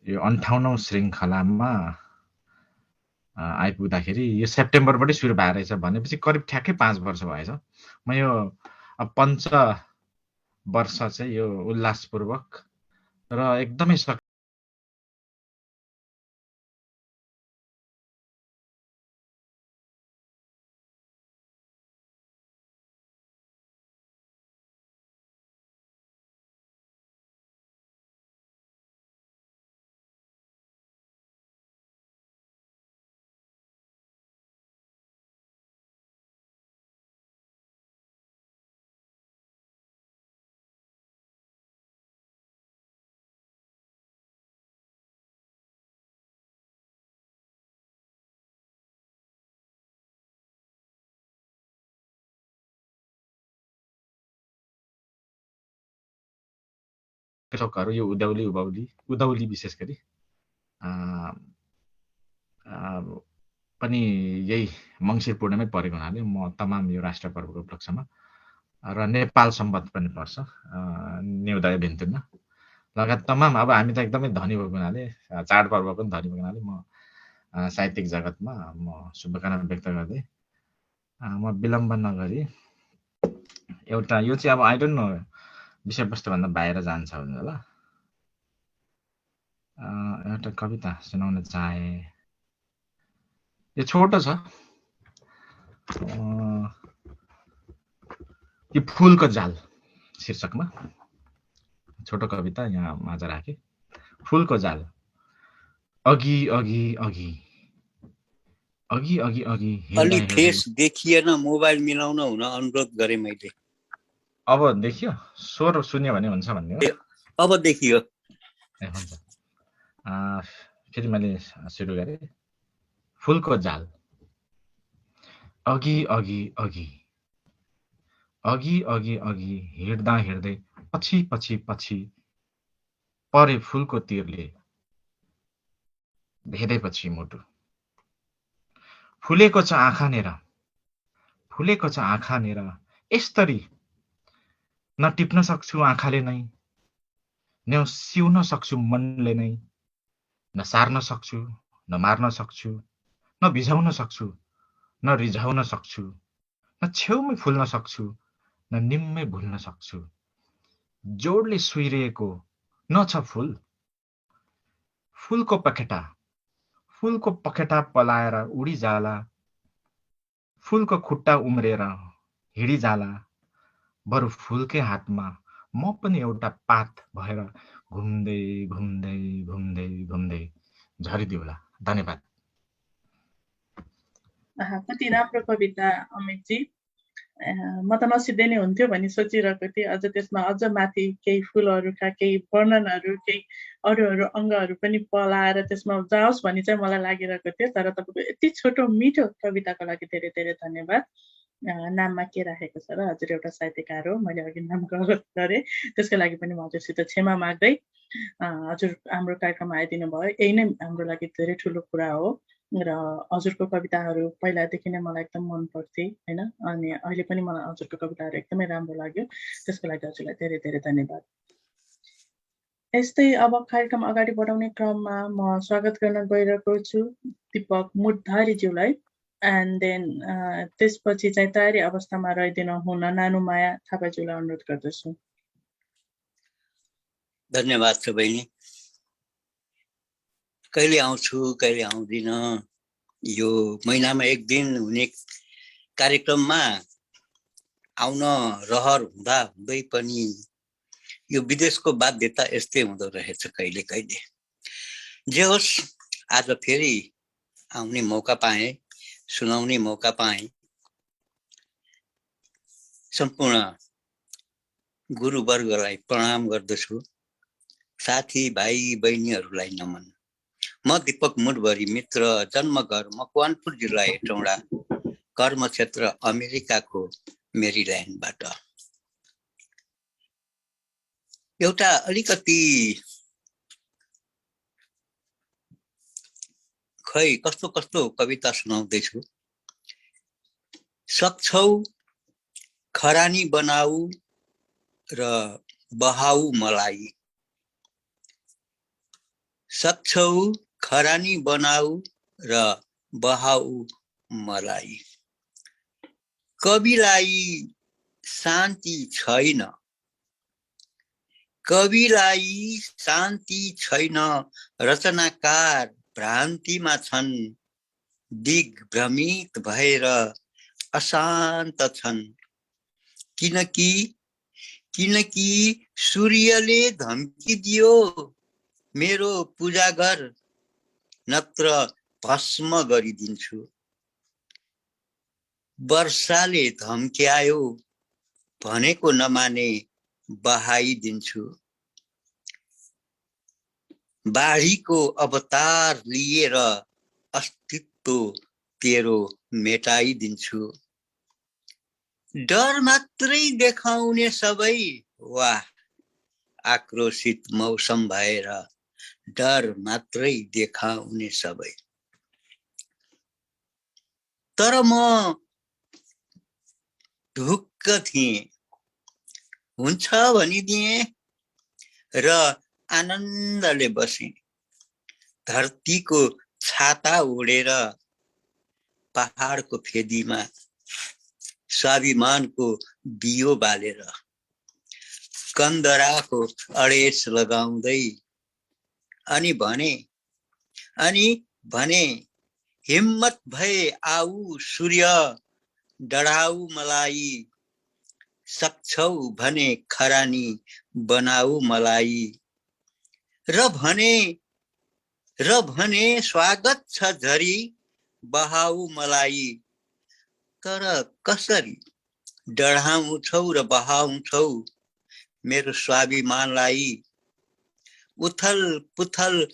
यो 58औं श्रृङ्खलामा आइपुग्दाखेरि यो सेप्टेम्बरबाटै सुरु भएर रहेछ भनेपछि करिब ठ्याक्कै 5 वर्ष भएछ। म यो पञ्च वर्ष चाहिँ यो उल्लासपूर्वक र एकदमै कृषकहरू यो उधौली विशेष गरी पनि यही मङ्सिर पूर्णिमै परेको हुनाले म तमाम यो राष्ट्र पर्वको उपलक्ष्यमा र नेपाल सम्बत पनि पर्छ न्युदय भिन्तुनमा लगायत तमाम, अब हामी त एकदमै धनी भएको हुनाले, चाडपर्व पनि धनी भएको हुनाले म साहित्यिक जगतमा म शुभकामना व्यक्त गर्दै म विलम्ब नगरी एउटा यो चाहिँ अब आई डोन्ट नो विषयवस्तुभन्दा बाहिर जान्छ भने होला एउटा कविता सुनाउन चाहे। यो छोटो छ, यो फुलको जाल शीर्षकमा छोटो कविता यहाँ माझ राखेँ। फुलको जाल। अघि अघि अघि अघि अघि अघि अलि हिँड्दा फेस देखिएन, मोबाइल मिलाउन हुन अनुरोध गरेँ मैले। अब देखियो? स्वर सुन्यो भने हुन्छ भन्ने हो? अब देखियो। ए हुन्छ। फेरि मैले सुरु गरेँ। फुलको जाल। अघि अघि अघि अघि अघि अघि हिँड्दा हिँड्दै पछि पछि पछि परे फुलको तीरले भेदेपछि मुटु। फुलेको छ आँखानेर, फुलेको छ आँखानेर, यसरी न टिप्न सक्छु आँखाले नै, न सिउन सक्छु मनले नै, न सार्न सक्छु, न मार्न सक्छु, न भिजाउन सक्छु, न रिझाउन सक्छु, न छेउमै फुल्न सक्छु, न निम्मै भुल्न सक्छु। जोडले सुइरिएको न छ फुल, फुलको पखेटा पलाएर उडी जाला, फुलको खुट्टा उम्रेर हिँडी जाला, बरु फुलकै हातमा म पनि एउटा पात भएर घुम्दै घुम्दै घुम्दै घुम्दै झरिदिउला। धन्यवाद। कति राम्रो कविता अमितजी। म त नसिद्धै नै हुन्थ्यो भनी सोचिरहेको थिएँ। अझ त्यसमा अझ माथि केही फुलहरूका केही वर्णनहरू, केही अरू अङ्गहरू पनि पलाएर त्यसमा जाओस् भनी चाहिँ मलाई लागिरहेको थियो। तर तपाईँको यति छोटो मिठो कविताको लागि धेरै धेरै धन्यवाद। नाममा के राखेको छ र? हजुर एउटा साहित्यकार हो, मैले अघि नाम गलत गरेँ, त्यसको लागि पनि म हजुरसित क्षमा माग्दै हजुर हाम्रो कार्यक्रममा आइदिनु भयो। यही नै हाम्रो लागि धेरै ठुलो कुरा हो र हजुरको कविताहरू पहिलादेखि नै मलाई एकदम मन पर्थे हैन, अनि अहिले पनि मलाई हजुरको कविताहरू एकदमै राम्रो लाग्यो। त्यसको लागि हजुरलाई धेरै धेरै धन्यवाद। यस्तै अब कार्यक्रम अगाडि बढाउने क्रममा म स्वागत गर्न गइरहेको छु दीपक मुटधारीज्यूलाई। एन्ड देन त्यसपछि चाहिँ तयारी अवस्थामा रहिदिन हुन नानुमाया थापाज्यूलाई अनुरोध गर्दछु। धन्यवाद छ बहिनी। कहिले आउँछु कहिले आउँदिन, यो महिनामा एक दिन हुने कार्यक्रममा आउन रहर हुँदा हुँदै पनि यो विदेशको बाध्यता यस्तै हुँदो रहेछ कहिले कहिले। जे होस्, आज फेरि आउने मौका पाएँ, सुनाउने मौका पाएँ। सम्पूर्ण गुरुवर्गलाई प्रणाम गर्दछु, साथी भाइ बहिनीहरूलाई नमन। म दीपक मुटभरी मित्र, जन्मघर मकवानपुर जिल्ला हेटौँडा, कर्मक्षेत्र अमेरिकाको मेरील्यान्डबाट। एउटा अलिकति खै कस्तो कस्तो कविता सुनाउँदैछु। सक्छौ खरानी बनाऊ र बहाऊ मलाई, सक्छौ खरानी बनाऊ र बहाऊ मलाई। कविलाई शान्ति छैन, कविलाई शान्ति छैन, रचनाकार भ्रान्तिमा छन्, दिग्भ्रमित भएर अशान्त छन्। किनकि सूर्यले धम्की दियो मेरो पूजा घर, नत्र भस्म गरिदिन्छु। वर्षाले धम्क्यायो भनेको नमाने बहाइदिन्छु। बाढीको अवतार लिएर अस्तित्व तेरो मेटाइदिन्छु। डर मात्रै देखाउने सबै, वाह आक्रोशित मौसम भएर डर मात्रै देखाउने सबै। तर म ढुक्क थिएँ, हुन्छ भनिदिएँ र आनन्दले बसेँ। धरतीको छाता ओढेर पहाडको फेदीमा स्वाभिमानको बियो बालेर, कन्दराको अडेस लगाउँदै अनि भने हिम्मत भए आऊ सूर्य, डढाऊ मलाई, सक्छौ भने खरानी बनाऊ मलाई र भने स्वागत छ झरी बहाऊ मलाई तर कसरी डढाउँछौ र बहाउँछौ मेरो स्वाभिमानलाई उथल पुथल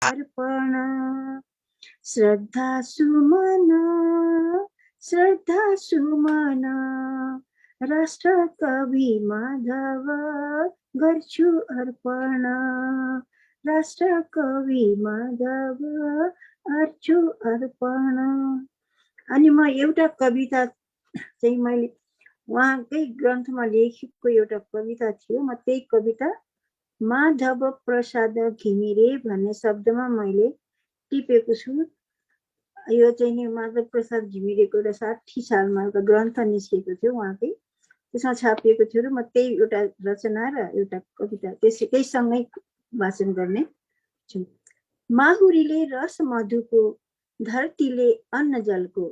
अर्पण श्रद्धा सुमन राष्ट्र कवि माधव गर्छु अर्पण राष्ट्र कवि माधव गर्छु अर्पण। अनि म एउटा कविता चाहिँ मैले उहाँकै ग्रन्थमा लेखेको एउटा कविता थियो, म त्यही कविता माधव प्रसाद घिमिरे भन्ने शब्दमा मैले टिपेको छु। यो चाहिँ नि माधव प्रसाद घिमिरेको एउटा 60 सालमा एउटा ग्रन्थ निस्केको थियो उहाँकै, त्यसमा छापिएको थियो र म त्यही एउटा रचना र एउटा कविता त्यसैसँगै वाचन गर्ने छु। माहुरीले रस मधुको धरतीले अन्न जलको,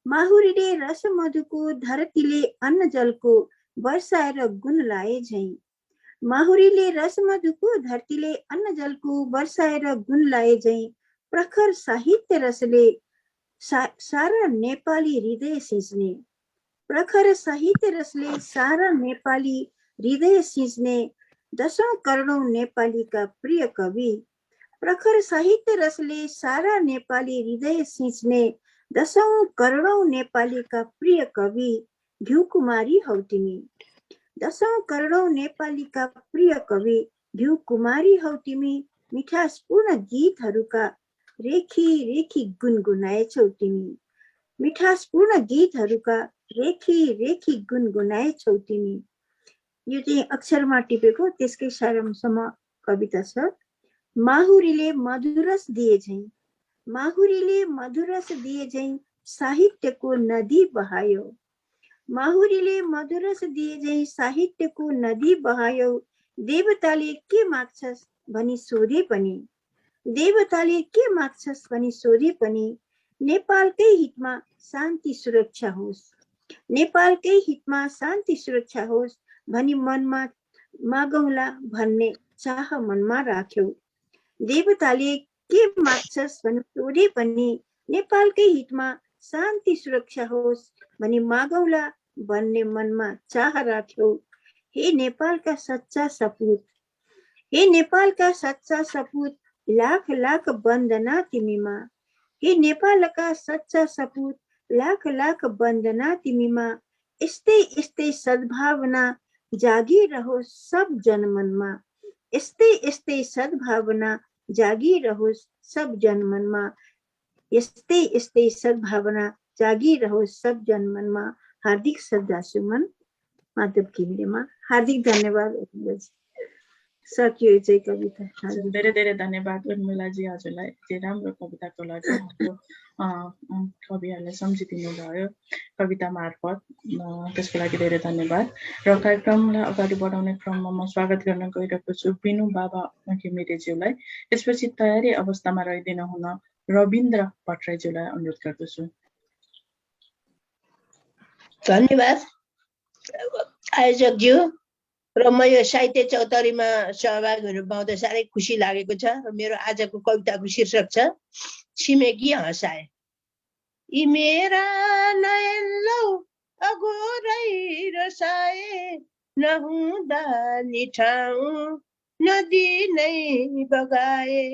माहुरीले रस मधुको धरतीले अन्न जलको वर्षाएर गुण लाए झैं, माहुरीले रस मधुको धरतीले अन्न जलको वर्षाएर गुण लाए झैं प्रखर साहित्य रसले सारा नेपाली हृदय सिंच्ने, प्रखर साहित्य रसले सारा नेपाली हृदय सिंच्ने 10 करोडौं नेपालीका प्रिय कवि, प्रखर साहित्य रसले सारा नेपाली हृदय सिंच्ने 10 करोडौं नेपालीका प्रिय कवि घिउ कुमारी हौ तिमी, 10 करोडौं नेपालीका प्रिय कवि घिउ कुमारी हौ तिमी, मिठासपूर्ण गीतहरूका रेखी रेखी गुनगुनाएछौ तिमी, मिठासपूर्ण गीतहरूका रेखी रेखी गुनगुनाएछौ तिमी। यो चाहिँ अक्षरमा टिपेको त्यसकै सारांशमा कविता छ। माहुरीले मधुरस दिए झैं, माहुरीले मधुरस दिए झैं साहित्यको नदी बहायो, माहुरीले मधुरस दिए झैं साहित्यको नदी बहायो, देवताले के माग्छस् भनी सोधे पनि, देवताले के माग्छस् भनी सोधे पनि नेपालकै हितमा शान्ति सुरक्षा होस्, नेपालकै हितमा शान्ति सुरक्षा होस् भनी मनमा मागौला भन्ने चाह मनमा राख्यौ, देवताले के माग्छस् भनी सोधे पनि नेपालकै हितमा शान्ति सुरक्षा होस् भनी मागौला भन्ने मनमा चाह राख्यौ। हे नेपालका सच्चा सपूत, हे नेपालका सच्चा सपूत लाख लाख वन्दना तिमीमा, हे नेपालका सच्चा सपूत लाख लाख वन्दना तिमीमा, यस्तै यस्तै सद्भावना जागिरहोस् सब जनमनमा, यस्तै यस्तै सद्भावना जागिरहोस् सब जनमनमा, यस्तै यस्तै सद्भावना जागिरहोस् सब जनमनमा। हार्दिक श्रद्धासुमन माधव घिमिरेमा। हार्दिक धन्यवाद। सकियो चाहिँ कविता। धेरै धेरै धन्यवाद उर्मिलाजी, हजुरलाई चाहिँ राम्रो कविताको लागि हाम्रो कविहरूले सम्झिदिनु भयो कविता मार्फत, त्यसको लागि धेरै धन्यवाद। र कार्यक्रमलाई अगाडि बढाउने क्रममा म स्वागत गर्न गइरहेको छु बिनु बाबा घिमिरेज्यूलाई। त्यसपछि तयारी अवस्थामा रहिदिनु हुन रविन्द्र भट्टराईज्यूलाई अनुरोध गर्दछु। धन्यवाद आयोजकज्यू। र म यो साहित्य चौतारीमा सहभागी हुनु पाउँदा साह्रै खुसी लागेको छ। र मेरो आजको कविताको शीर्षक छ छिमेकी हँसाए। यी मेरा नयन लौ अगोरै रसाए, नहुँदा नि ठाउँ नदी नै बगाए,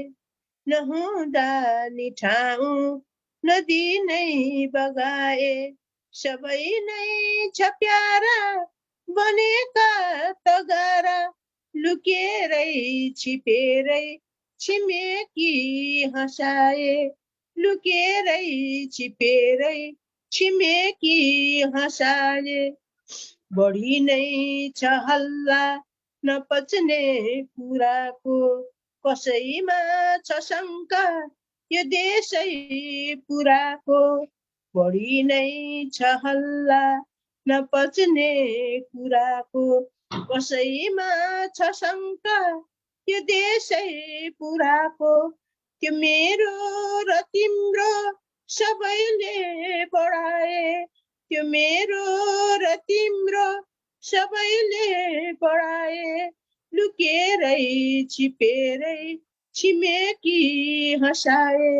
नहुँदा नि ठाउँ नदी नै बगाए, सबै नै छ प्यारा बनेका तगारा, लुकेरै छिपेरै छिमेकी हँसाए, लुकेरै छिपेरै छिमेकी हँसाए। बढी नै छ हल्ला नपच्ने कुराको, कसैमा छ शङ्का यो देशै पुराको, बढी नै छ हल्ला नपच्ने कुराको, कसैमा छ शङ्का यो देशै पुराको। त्यो मेरो र तिम्रो सबैले बढाए, त्यो मेरो र तिम्रो सबैले बढाए, लुकेरै छिपेरै छिमेकी हँसाए,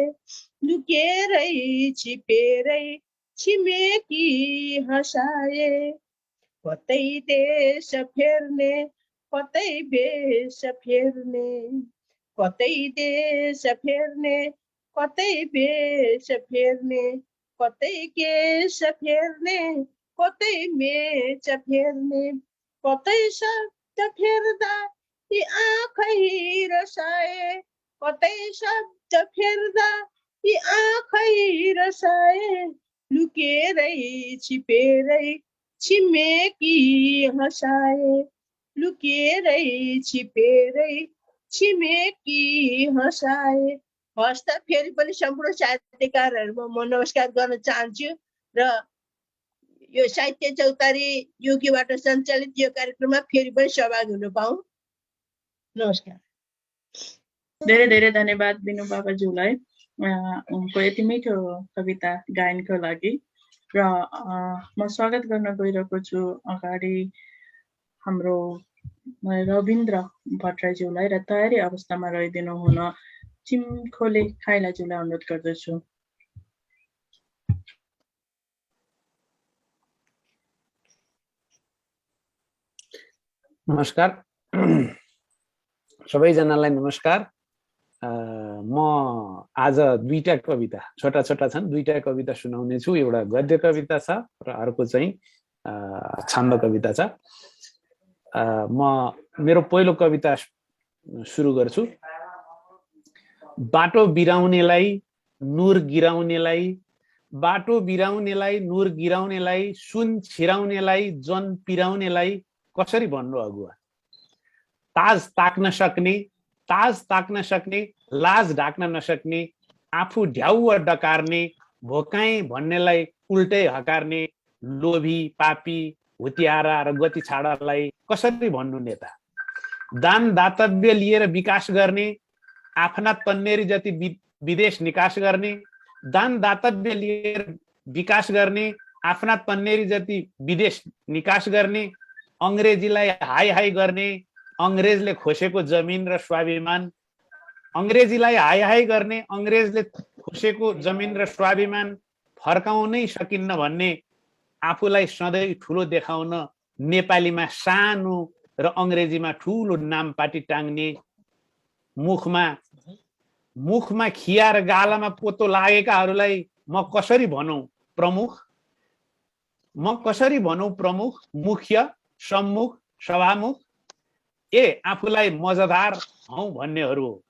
लुकेरै छिपेरै छिमेकी हँसाए। कतै देश फेर्ने कतै भेष फेर्ने, कतै देश फेर्ने कतै भेष फेर्ने कतै केश फेर्ने कतै मेच फेर्ने कतै शब्द फेर्दा यी आँखै रसाए कतै शब्द फेर्दा यी आँखै रसाए लुकेरै छिपेरै छिमेकी हँसाए लुकेरै छिपेरै छिमेकी हँसाए। हस् त फेरि पनि सम्पूर्ण साहित्यकारहरूमा म नमस्कार गर्न चाहन्छु र यो साहित्य चौतारी युकेबाट सञ्चालित यो कार्यक्रममा फेरि पनि सहभागी हुन पाऊँ। नमस्कार। धेरै धेरै धन्यवाद बिनु बाबाज्यूलाई उनको यति मिठो कविता गायनको लागि। र म स्वागत गर्न गइरहेको छु अगाडि हाम्रो रविन्द्र भट्टराईज्यूलाई र तयारी अवस्थामा रहिदिनु हुन चिमखोले खाइलाज्यूलाई अनुरोध गर्दछु। नमस्कार सबैजनालाई नमस्कार। म आज दुईटा कविता छोटा छोटा छन्, दुईटा कविता सुनाउने छु। एउटा गद्य कविता छ र अर्को चाहिँ छन्द कविता छ। म मेरो पहिलो कविता सुरु गर्छु। बाटो बिराउनेलाई नुर गिराउनेलाई बाटो बिराउनेलाई नुर गिराउनेलाई सुन छिराउनेलाई जन पिराउनेलाई कसरी भन्नु अगुवा? ताज ताक्न सक्ने लाज ढाक्न नसक्ने आफू ढ्याउ डकारने भोकाई भन्नेलाई उल्टै हकार्ने लोभी पापी हुतियारा र गति छाडालाई कसरी भन्नु नेता? दान दातव्य लिएर विकास गर्ने आफ्ना तन्नेरी जति विदेश निकास गर्ने दान दातव्य लिएर विकास गर्ने आफ्ना तन्नेरी जति विदेश निकास गर्ने अंग्रेजीलाई हाई हाई गर्ने अंग्रेजले खोसेको जमिन र स्वाभिमान अंग्रेजीलाई हाई हाई गर्ने अंग्रेजले खोसेको जमिन र स्वाभिमान फर्काउनै सकिन्न भन्ने आफूलाई सधैँ ठुलो देखाउन नेपालीमा सानो र अंग्रेजीमा ठुलो नामपाटी टाङ्ने मुखमा खिया र गालामा पोतो लागेकाहरूलाई म कसरी भनौं प्रमुख? म कसरी भनौं प्रमुख, मुख्य, सम्मुख, सभामुख? आफूलाई मजादार हौ भन्नेहरू हो।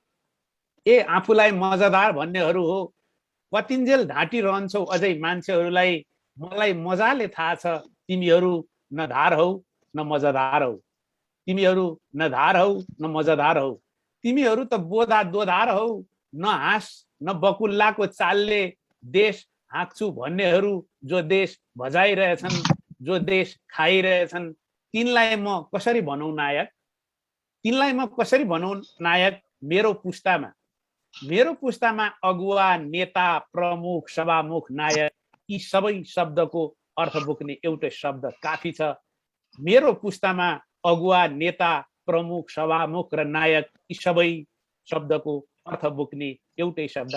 आफूलाई मजादार भन्नेहरू हो। कतिन्जेल ढाँटी रहन्छौ अझै मान्छेहरूलाई मलाई मजाले थाहा छ तिमीहरू न धार हौ न मजादार हौ। तिमीहरू न धार हौ न मजादार हौ। तिमीहरू त बोधा दोधार हौ। न हाँस न बकुल्लाको चालले देश हाँक्छु भन्नेहरू जो देश भजाइरहेछन् जो देश खाइरहेछन् तिनलाई म कसरी भनौं नायक? तिनलाई म कसरी भनौं नायक? मेरो पुस्तामा अगुवा नेता प्रमुख सभामुख नायक यी सबै शब्दको अर्थ बोक्ने एउटै शब्द काफी छ। मेरो पुस्तामा अगुवा नेता प्रमुख सभामुख र नायक यी सबै शब्दको अर्थ बोक्ने एउटै शब्द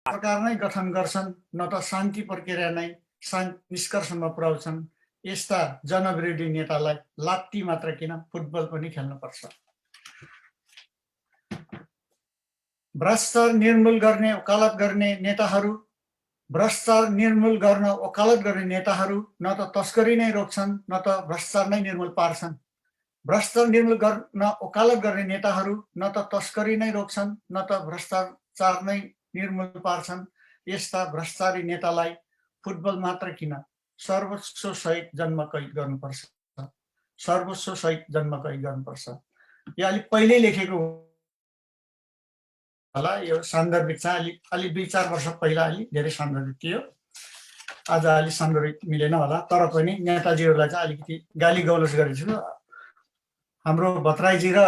सरकार नै गठन गर्छन् न त शान्ति प्रक्रिया नै निष्कर्षमा पुर्याउँछन्। यस्ता जनविरोधी नेतालाई लात्ती मात्र किन फुटबल पनि खेल्नुपर्छ। भ्रष्टाचार निर्मूल गर्ने वकालत गर्ने नेताहरू न त तस्करी नै रोक्छन् न त भ्रष्टाचार नै निर्मूल पार्छन्। भ्रष्टाचार निर्मूल गर्न वकालत गर्ने नेताहरू न त तस्करी नै रोक्छन् न त भ्रष्टाचार नै निर्मूल पार्छन्। यस्ता भ्रष्टाचारी नेतालाई फुटबल मात्र किन सर्वोच्च सहित जन्म कैद गर्नुपर्छ। सर्वोच्च सहित जन्म कैद गर्नुपर्छ। यो अलिक पहिल्यै लेखेको होला। यो सान्दर्भिक चाहिँ अलि 2-4 वर्ष पहिला अलि धेरै सान्दर्भिक थियो। आज अलि सान्दर्भिक मिलेन होला। तर पनि नेताजीहरूलाई चाहिँ अलिकति गाली गौलस गरेको छु। हाम्रो भतराईजी र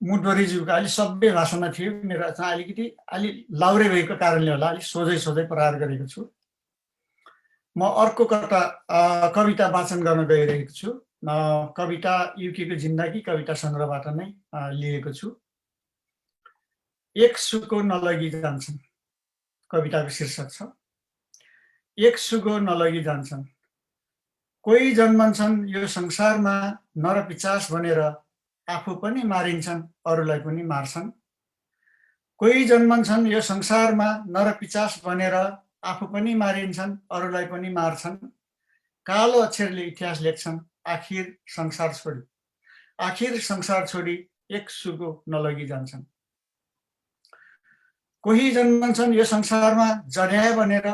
मुटबरीज्यूको अलि सभ्य भाषामा थियो। मेरो चाहिँ अलिकति अलि लाउरे भएको कारणले होला अलिक सोझै प्रहार गरेको छु। म अर्को कविता वाचन गर्न गइरहेको छु। कविता युकेको जिन्दगी कविता सङ्ग्रहबाट नै लिएको छु। एक सुको नलगी जान्छन् कविताको शीर्षक छ। एक सुको नलगी जान्छन्। कोही जन्मन्छन् यो संसारमा नरपिचास बनेर आफू पनि मारिन्छन् अरूलाई पनि मार्छन्। कोही जन्मन्छन् यो संसारमा नरपिचास बनेर आफू पनि मारिन्छन् अरूलाई पनि मार्छन्। कालो अक्षरले इतिहास लेख्छन् आखिर संसार छोडी एक सुको नलगी जान्छन्। कोही जन्मन्छन् यो संसारमा जड्याए बनेर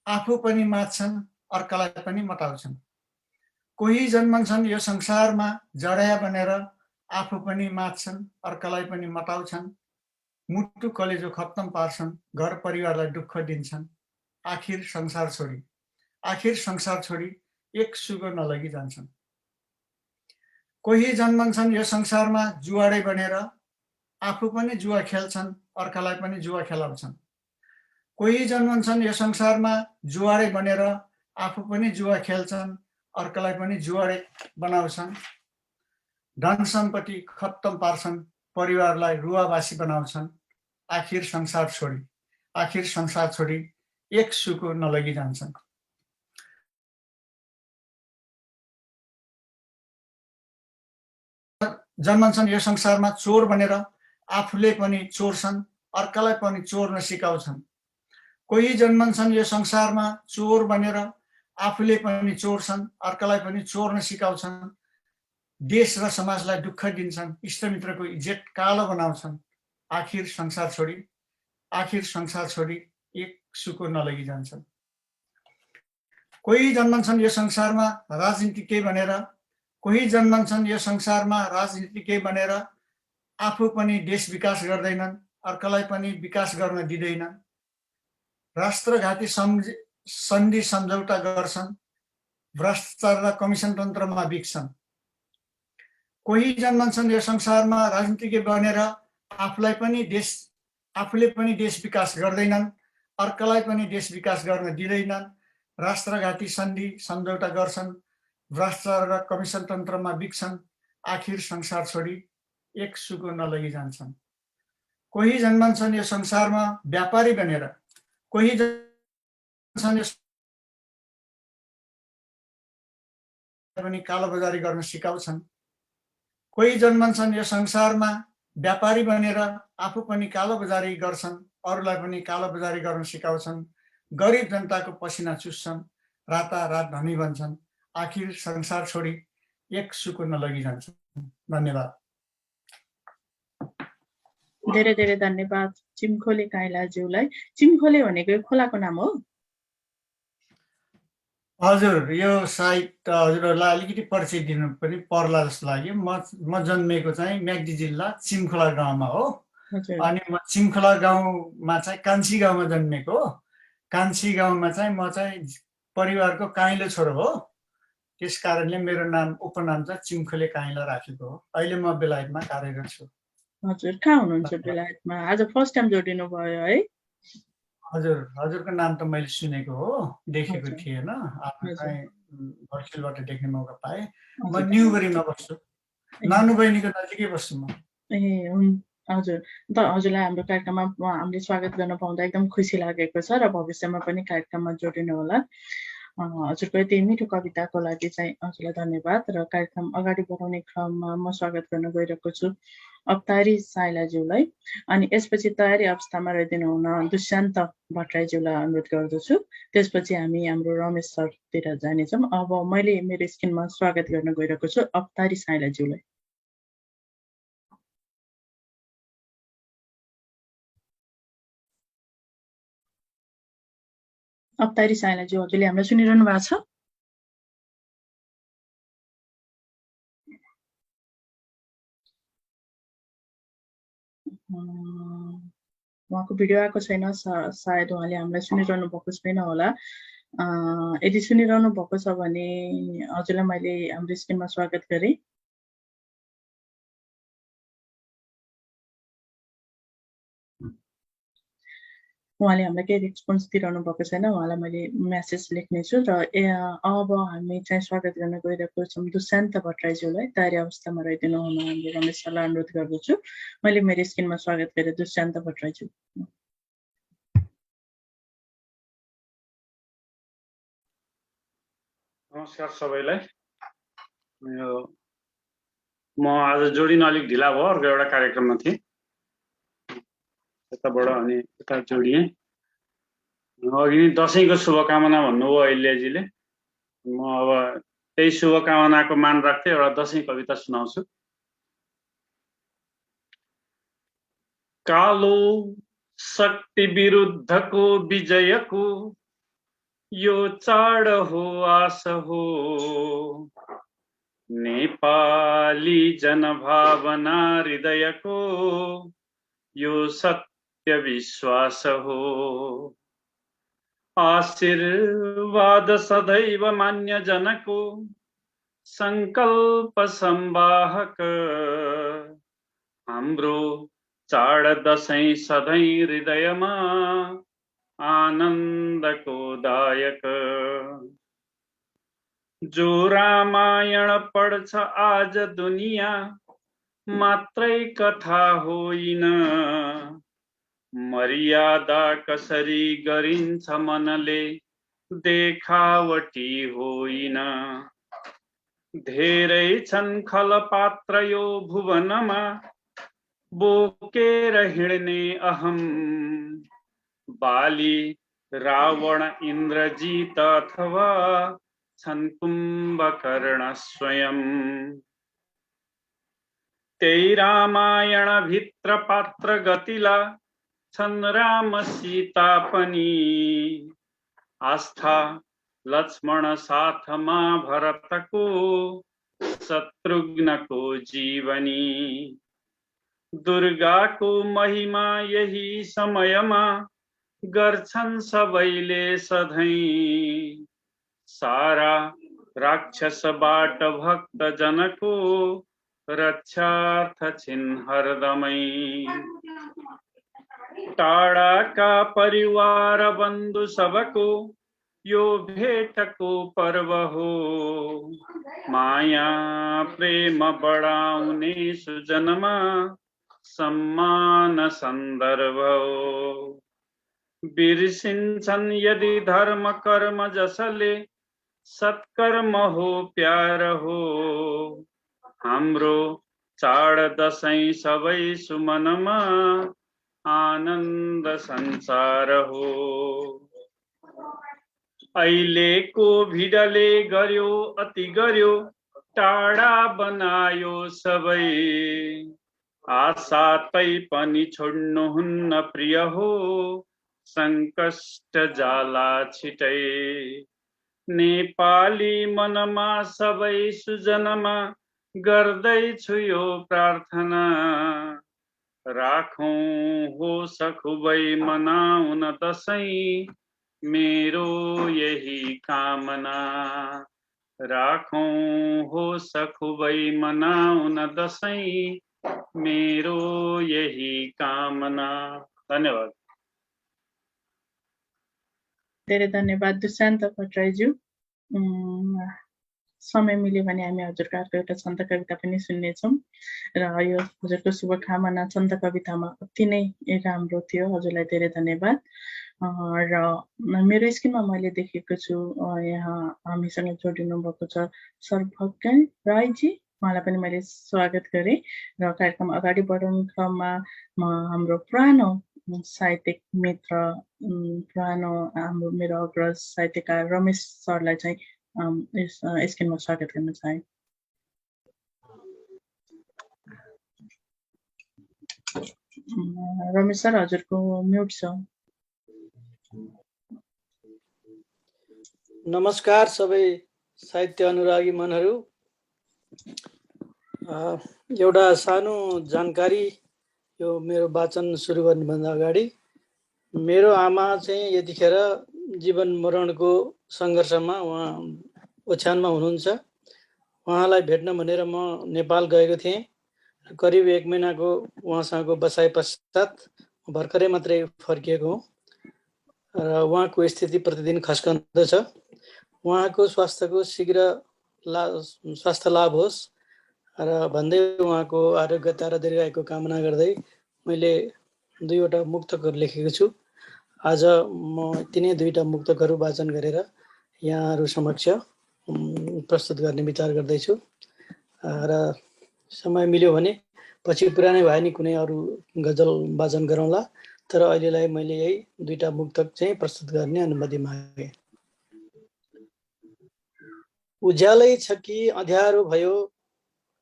आफू पनि मात्छन् अर्कालाई पनि मटाउँछन्। कोही जन्मन्छन् यो संसारमा जड्याए बनेर आफू पनि मात्छन् अर्कालाई पनि मटाउँछन्। मुटु कलेजो खत्तम पार्छन् घर परिवारलाई दुःख दिन्छन्। आखिर संसार छोडी एक सुको नलगी जान्छन्। कोही जन्मन्छन् यो संसारमा जुवाडे बनेर आफू पनि जुवा खेल्छन् अर्कालाई पनि जुवा खेलाउँछन्। कोही जन्मन्छन् यो संसारमा जुवाडे बनेर आफू पनि जुवा खेल्छन् अर्कालाई पनि जुवाडे बनाउँछन्। धन सम्पत्ति खत्तम पार्छन् परिवारलाई रुवावासी बनाउँछन्। आखिर संसार छोडी एक सुको नलगी जान्छन्। जन्मन्छन् यो संसारमा चोर बनेर आफूले पनि चोर्छन् अर्कालाई पनि चोर्न सिकाउँछन्। कोही जन्मन्छन् यो संसारमा चोर बनेर आफूले पनि चोर्छन् अर्कालाई पनि चोर्न सिकाउँछन्। देश र समाजलाई दुःख दिन्छन् इष्टमित्रको इज्जत कालो बनाउँछन्। आखिर संसार छोडी एक सुको नलगी जान्छन्। कोही जन्मन्छन् यो संसारमा राजनीतिज्ञ बनेर आफू पनि देश विकास गर्दैनन् अर्कालाई पनि विकास गर्न दिँदैनन्। राष्ट्रघाती सन्धि सम्झौता गर्छन् भ्रष्टाचार र कमिसन तन्त्रमा बिक्छन्। कोही जन्मन्छन् यो संसारमा राजनीतिज्ञ बनेर आफूले पनि देश विकास गर्दैनन् अर्कालाई पनि देश विकास गर्न दिँदैनन्। राष्ट्रघाती सन्धि सम्झौता गर्छन् भ्रष्टाचार र कमिसन तन्त्रमा बिक्छन्। आखिर संसार छोडी एक सुको नलगी जान्छन्। कोही जन्मन्छन् यो संसारमा व्यापारी बनेर कोही पनि कालोबजारी गर्न सिकाउँछन्। कोही जन्मन्छन् यो संसारमा व्यापारी बनेर आफू पनि कालोबजारी गर्छन् अरूलाई पनि कालोबजारी गर्न सिकाउँछन्। गरिब जनताको पसिना चुस्छन् रातारात धनी बन्छन्। आखिर संसार छोडी एक सुको नलगी जान्छन्। धन्यवाद। धेरै धेरै धन्यवाद चिमखोले काइलाज्यूलाई। चिमखोले भनेको खोलाको नाम हो? हजुर, यो सायद हजुरहरूलाई अलिकति परिचय दिनु पनि पर्ला जस्तो लाग्यो। म जन्मेको चाहिँ म्याग्दी जिल्ला चिमखोला गाउँमा हो। अनि म चिमखोला गाउँमा चाहिँ कान्छी गाउँमा जन्मेको हो। कान्छी गाउँमा चाहिँ म चाहिँ परिवारको काइलो छोरो हो। त्यस कारणले मेरो उपनाम चाहिँ चिमखोले काइला राखेको हो। अहिले म बेलायतमा कार्यरत छु। हजुर, कहाँ हुनुहुन्छ बेलायतमा? आज फर्स्ट टाइम जोडिनु भयो है? हजुरको नाम त मैले सुनेको हो, देखेको थिएन। आज चाहिँ भर्चुअलबाट देख्ने मौका पाएँ। म न्युबरीमा बस्छु, नानु बहिनीको नजिकै बस्छु म। हजुर हजुरलाई हाम्रो कार्यक्रममा हामीले स्वागत गर्न पाउँदा एकदम खुसी लागेको छ र भविष्यमा पनि कार्यक्रममा जोडिनु होला। हजुरको यति मिठो कविताको लागि चाहिँ हजुरलाई धन्यवाद। र कार्यक्रम अगाडि बढाउने क्रममा म स्वागत गर्न गइरहेको छु अवतारी साइलाज्यूलाई। अनि यसपछि तयारी अवस्थामा रहिदिनु हुन दुष्यन्त भट्टराईज्यूलाई अनुरोध गर्दछु। त्यसपछि हामी हाम्रो रमेश सरतिर जानेछौँ। अब मैले मेरो स्क्रिनमा स्वागत गर्न गइरहेको छु अवतारी साइलाज्यूलाई। अवतारी साइलाज्यू हजुरले हामीलाई सुनिरहनु भएको छ? उहाँको भिडियो आएको छैन, सायद उहाँले हामीलाई सुनिरहनु भएको छैन होला। यदि सुनिरहनु भएको छ भने हजुरलाई मैले हाम्रो स्क्रिनमा स्वागत गरेँ। उहाँले हामीलाई केही रेस्पोन्स दिइरहनु भएको छैन, उहाँलाई मैले मेसेज लेख्नेछु। र अब हामी चाहिँ स्वागत गर्न गइरहेको छौँ दुष्यन्त भट्टराईज्यूलाई। तयारी अवस्थामा रहिदिनु हुन हामीले रमेश सरलाई अनुरोध गर्दछु। मैले मेरो स्क्रिनमा स्वागत गरेँ दुष्यन्त भट्टराईज्यू। नमस्कार सबैलाई। म आज जोडिन अलिक ढिला भयो, अर्को एउटा कार्यक्रममा थिएँ, यताबाट अनि यता जोडिएँ। अघि नै दसैँको शुभकामना भन्नुभयो अहिल्याजीले। म अब त्यही शुभकामनाको मान राख्दै एउटा दसैँ कविता सुनाउँछु। कालो शक्ति विरुद्धको विजयको यो चाड हो, आश हो, नेपाली जनभावना हृदयको यो सत्य विश्वास हो। आशीर्वाद सदैव मान्य जनको संकल्प संवाहक हाम्रो चाड दसैँ सधैँ हृदयमा आनन्दको दायक। जो रामायण पढ्छ आज दुनिया मात्रै कथा होइन, मर्यादा कसरी गरिन्छ मनले देखावटी होइन। धेरै छन् खलपात्र यो भुवनमा बोकेर हिँड्ने अहम, बाली रावण इन्द्रजित अथवा छन् कुम्भकर्ण स्वयं। त्यही रामायण भित्र पात्र गतिला छन् राम सीता पनि, आस्था लक्ष्मण साथमा भरतको शत्रुघ्नको जीवनी। दुर्गाको महिमा यही समयमा गर्छन् सबैले सधैँ, सारा राक्षसबाट भक्त जनको रक्षार्थ छिन् हरदमै। टाढाका परिवार बन्धु सबको यो भेटको पर्व हो, माया प्रेम बढाउने सुजनमा सम्मान सन्दर्भ हो। बिर्सिन्छन् यदि धर्म कर्म जसले सत्कर्म हो प्यार हो, हाम्रो चाड दसैँ सबै सुमनमा आनन्द संसार हो। अहिलेको भिडले गर्यो अति गर्यो, टाढा बनायो सबै, आशा तै पनि छोड्नुहुन्न प्रिय हो, संकष्ट जाला छिटै। नेपाली मनमा सबै सुजनमा गर्दैछु यो प्रार्थना, राखौं होस खुबै मनाउन दसैँ मेरो यही कामना। राखौं होस खुबै मनाउन दसैँ मेरो यही कामना। धन्यवाद। धेरै धन्यवाद दुष्यन्त भट्टराईज्यू। समय मिल्यो भने हामी हजुरको अर्को एउटा छन्द कविता पनि सुन्नेछौँ र यो हजुरको शुभकामना छन्द कवितामा अति नै राम्रो थियो। हजुरलाई धेरै धन्यवाद। र मेरो स्क्रिनमा मैले देखेको छु यहाँ हामीसँग जोडिनु भएको छ सर्वज्ञ राईजी। उहाँलाई पनि मैले स्वागत गरेँ र कार्यक्रम अगाडि बढाउने क्रममा हाम्रो पुरानो साहित्यिक मित्र पुरानो हाम्रो मेरो अग्रज साहित्यकार रमेश सरलाई चाहिँ स्क्रिनमा स्वागत गर्न चाहे। रमेश सर हजुरको म्युट छ। नमस्कार सबै साहित्य अनुरागी मनहरू। एउटा सानो जानकारी, यो मेरो वाचन सुरु गर्नुभन्दा अगाडि मेरो आमा चाहिँ यतिखेर जीवन मरणको सङ्घर्षमा उहाँ ओछ्यानमा हुनुहुन्छ। उहाँलाई भेट्न भनेर म नेपाल गएको थिएँ। करिब 1 महिनाको उहाँसँगको बसाइ पश्चात भर्खरै मात्रै फर्किएको हुँ र उहाँको स्थिति प्रतिदिन खस्कँदछ। उहाँको स्वास्थ्यको शीघ्र स्वास्थ्य लाभ होस् र भन्दै उहाँको आरोग्यता र दीर्घायुको कामना गर्दै मैले 2वटा मुक्तकहरू लेखेको छु। आज म तिनै 2टा मुक्तकहरू वाचन गरेर यहाँहरू समक्ष प्रस्तुत गर्ने विचार गर्दैछु र समय मिल्यो भने पछि पुरानै भए नि कुनै अरू गजल वाचन गरौँला। तर अहिलेलाई मैले यही 2टा मुक्तक चाहिँ प्रस्तुत गर्ने अनुमति मागे। उज्यालै छ कि अँध्यारो भयो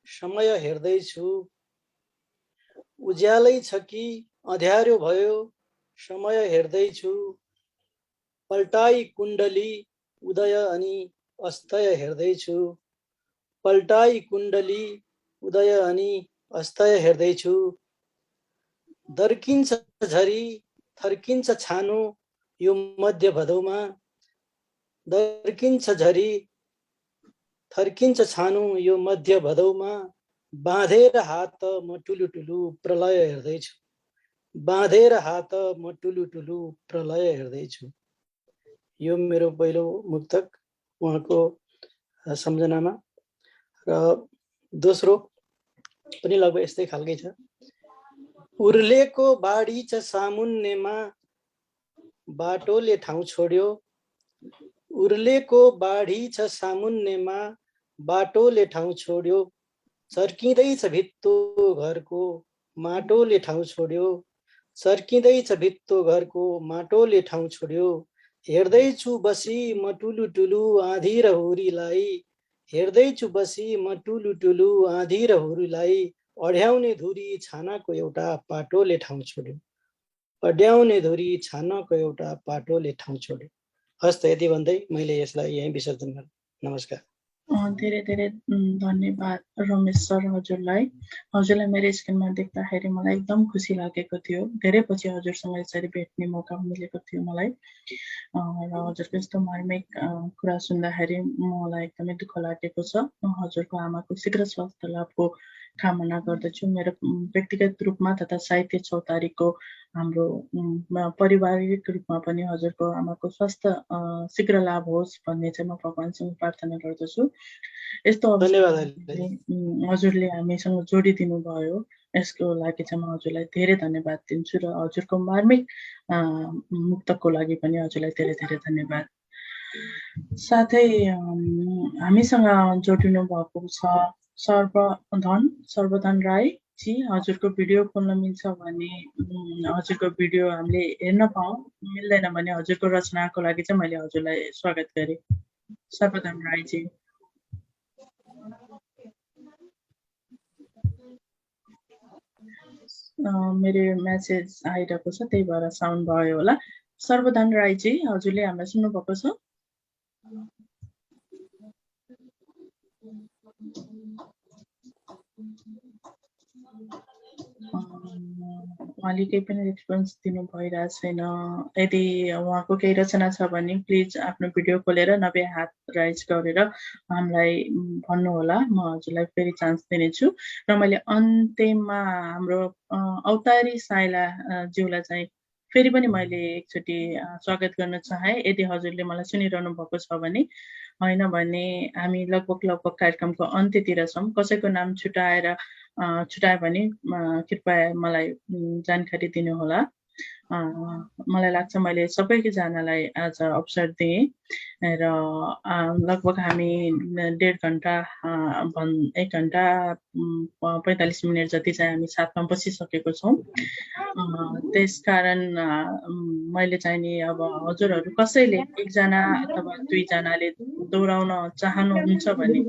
समय हेर्दैछु। उज्यालै छ कि अँध्यारो भयो समय हेर्दैछु। पल्टाई कुण्डली उदय अनि अस्तय हेर्दैछु। पल्टाई कुण्डली उदय अनि अस्तय हेर्दैछु। दर्किन्छ झरी थर्किन्छ छानो यो मध्य भदौमा। दर्किन्छ झरी थर्किन्छ छानो यो मध्य भदौमा। बाँधेर हात म टुलु टुलु प्रलय हेर्दैछु। बाँधेर हात म टुलु टुलु प्रलय हेर्दैछु। यो मेरो पहिलो मुक्तक उहाँको सम्झनामा। र दोस्रो पनि लगभग यस्तै खालकै छ। उर्लेको बाढी छ सामुन्नेमा बाटोले ठाउँ छोड्यो। उर्लेको बाढी छ सामुन्नेमा बाटोले ठाउँ छोड्यो। सर्किँदैछ भित्तो घरको माटोले ठाउँ छोड्यो। सर्किँदैछ भित्तो घरको माटोले ठाउँ छोड्यो। हेर्दैछु बसी म टुलु टुलु आँधी र हुरीलाई। हेर्दैछु बसी म टुलु टुलु आँधी र हुरीलाई। अड्याउने धुरी छानाको एउटा पाटोले ठाउँ छोड्यो। अड्याउने धुरी छानाको एउटा पाटोले ठाउँ छोड्यो। हस् त यति भन्दै मैले यसलाई यहीँ विसर्जन गरेँ। नमस्कार। धेरै धेरै धन्यवाद रमेश सर हजुरलाई। हजुरलाई मेरो स्क्रिनमा देख्दाखेरि मलाई एकदम खुसी लागेको थियो। धेरै पछि हजुरसँग यसरी भेट्ने मौका मिलेको थियो मलाई र हजुरको यस्तो मार्मिक कुरा सुन्दाखेरि मलाई एकदमै दुःख लागेको छ। हजुरको आमाको शीघ्र स्वास्थ्य लाभको कामना गर्दछु। मेरो व्यक्तिगत रूपमा तथा साहित्य चौतारीको हाम्रो पारिवारिक रूपमा पनि हजुरको आमाको स्वास्थ्य शीघ्र लाभ होस् भन्ने चाहिँ म भगवानसँग प्रार्थना गर्दछु। यस्तो हजुरले हामीसँग जोडिदिनु भयो, यसको लागि चाहिँ म हजुरलाई धेरै धन्यवाद दिन्छु र हजुरको मार्मिक मुक्तको लागि पनि हजुरलाई धेरै धेरै धन्यवाद। साथै हामीसँग जोडिनु भएको छ सर्वधन राई जी। हजुरको भिडियो खोल्न मिल्छ भने हजुरको भिडियो हामीले हेर्न पाऊँ, मिल्दैन भने हजुरको रचनाको लागि चाहिँ मैले हजुरलाई स्वागत गरेँ। सर्वधन राईजी। मेरो मेसेज आइरहेको छ, त्यही भएर साउन्ड भयो होला। सर्वधन राईजी हजुरले हामीलाई सुन्नुभएको छ? उहाँले केही पनि रेस्पोन्स दिनु भइरहेको छैन। यदि उहाँको केही रचना छ भने प्लिज आफ्नो भिडियो खोलेर नभए हात राइज गरेर हामीलाई भन्नुहोला, म हजुरलाई फेरि चान्स दिनेछु। र मैले अन्त्यमा हाम्रो औतारी साइला ज्यूलाई चाहिँ फेरि पनि मैले एकचोटि स्वागत गर्न चाहे यदि हजुरले मलाई सुनिरहनु भएको छ भने, होइन भने हामी लगभग कार्यक्रमको अन्त्यतिर छौँ। कसैको नाम छुटायो भने कृपया मलाई जानकारी दिनुहोला। मलाई लाग्छ मैले सबैजनालाई आज अवसर दिएँ र लगभग हामी 1.5 घन्टा 1 घन्टा 45 मिनट जति चाहिँ हामी साथमा बसिसकेको छौँ। त्यसकारण मैले चाहिँ नि अब हजुरहरू कसैले एकजना अथवा दुईजनाले दोहोऱ्याउन चाहनुहुन्छ भने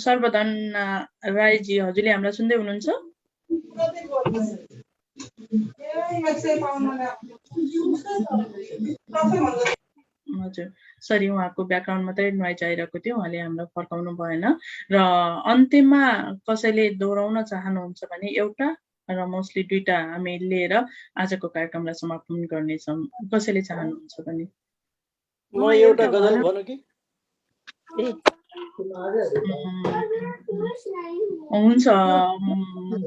सर्वधन राईजी, हजुरले हामीलाई सुन्दै हुनुहुन्छ? हजुर, सरी, उहाँको ब्याकग्राउन्ड मात्रै नोइज आइरहेको थियो, उहाँले हामीलाई फर्काउनु भएन। र अन्त्यमा कसैले दोहोऱ्याउन चाहनुहुन्छ भने एउटा र मोस्टली दुईटा हामी लिएर आजको कार्यक्रमलाई समापन गर्नेछौँ। कसैले चाहनुहुन्छ भने म एउटा गजल भनौँ कि? हुन्छ,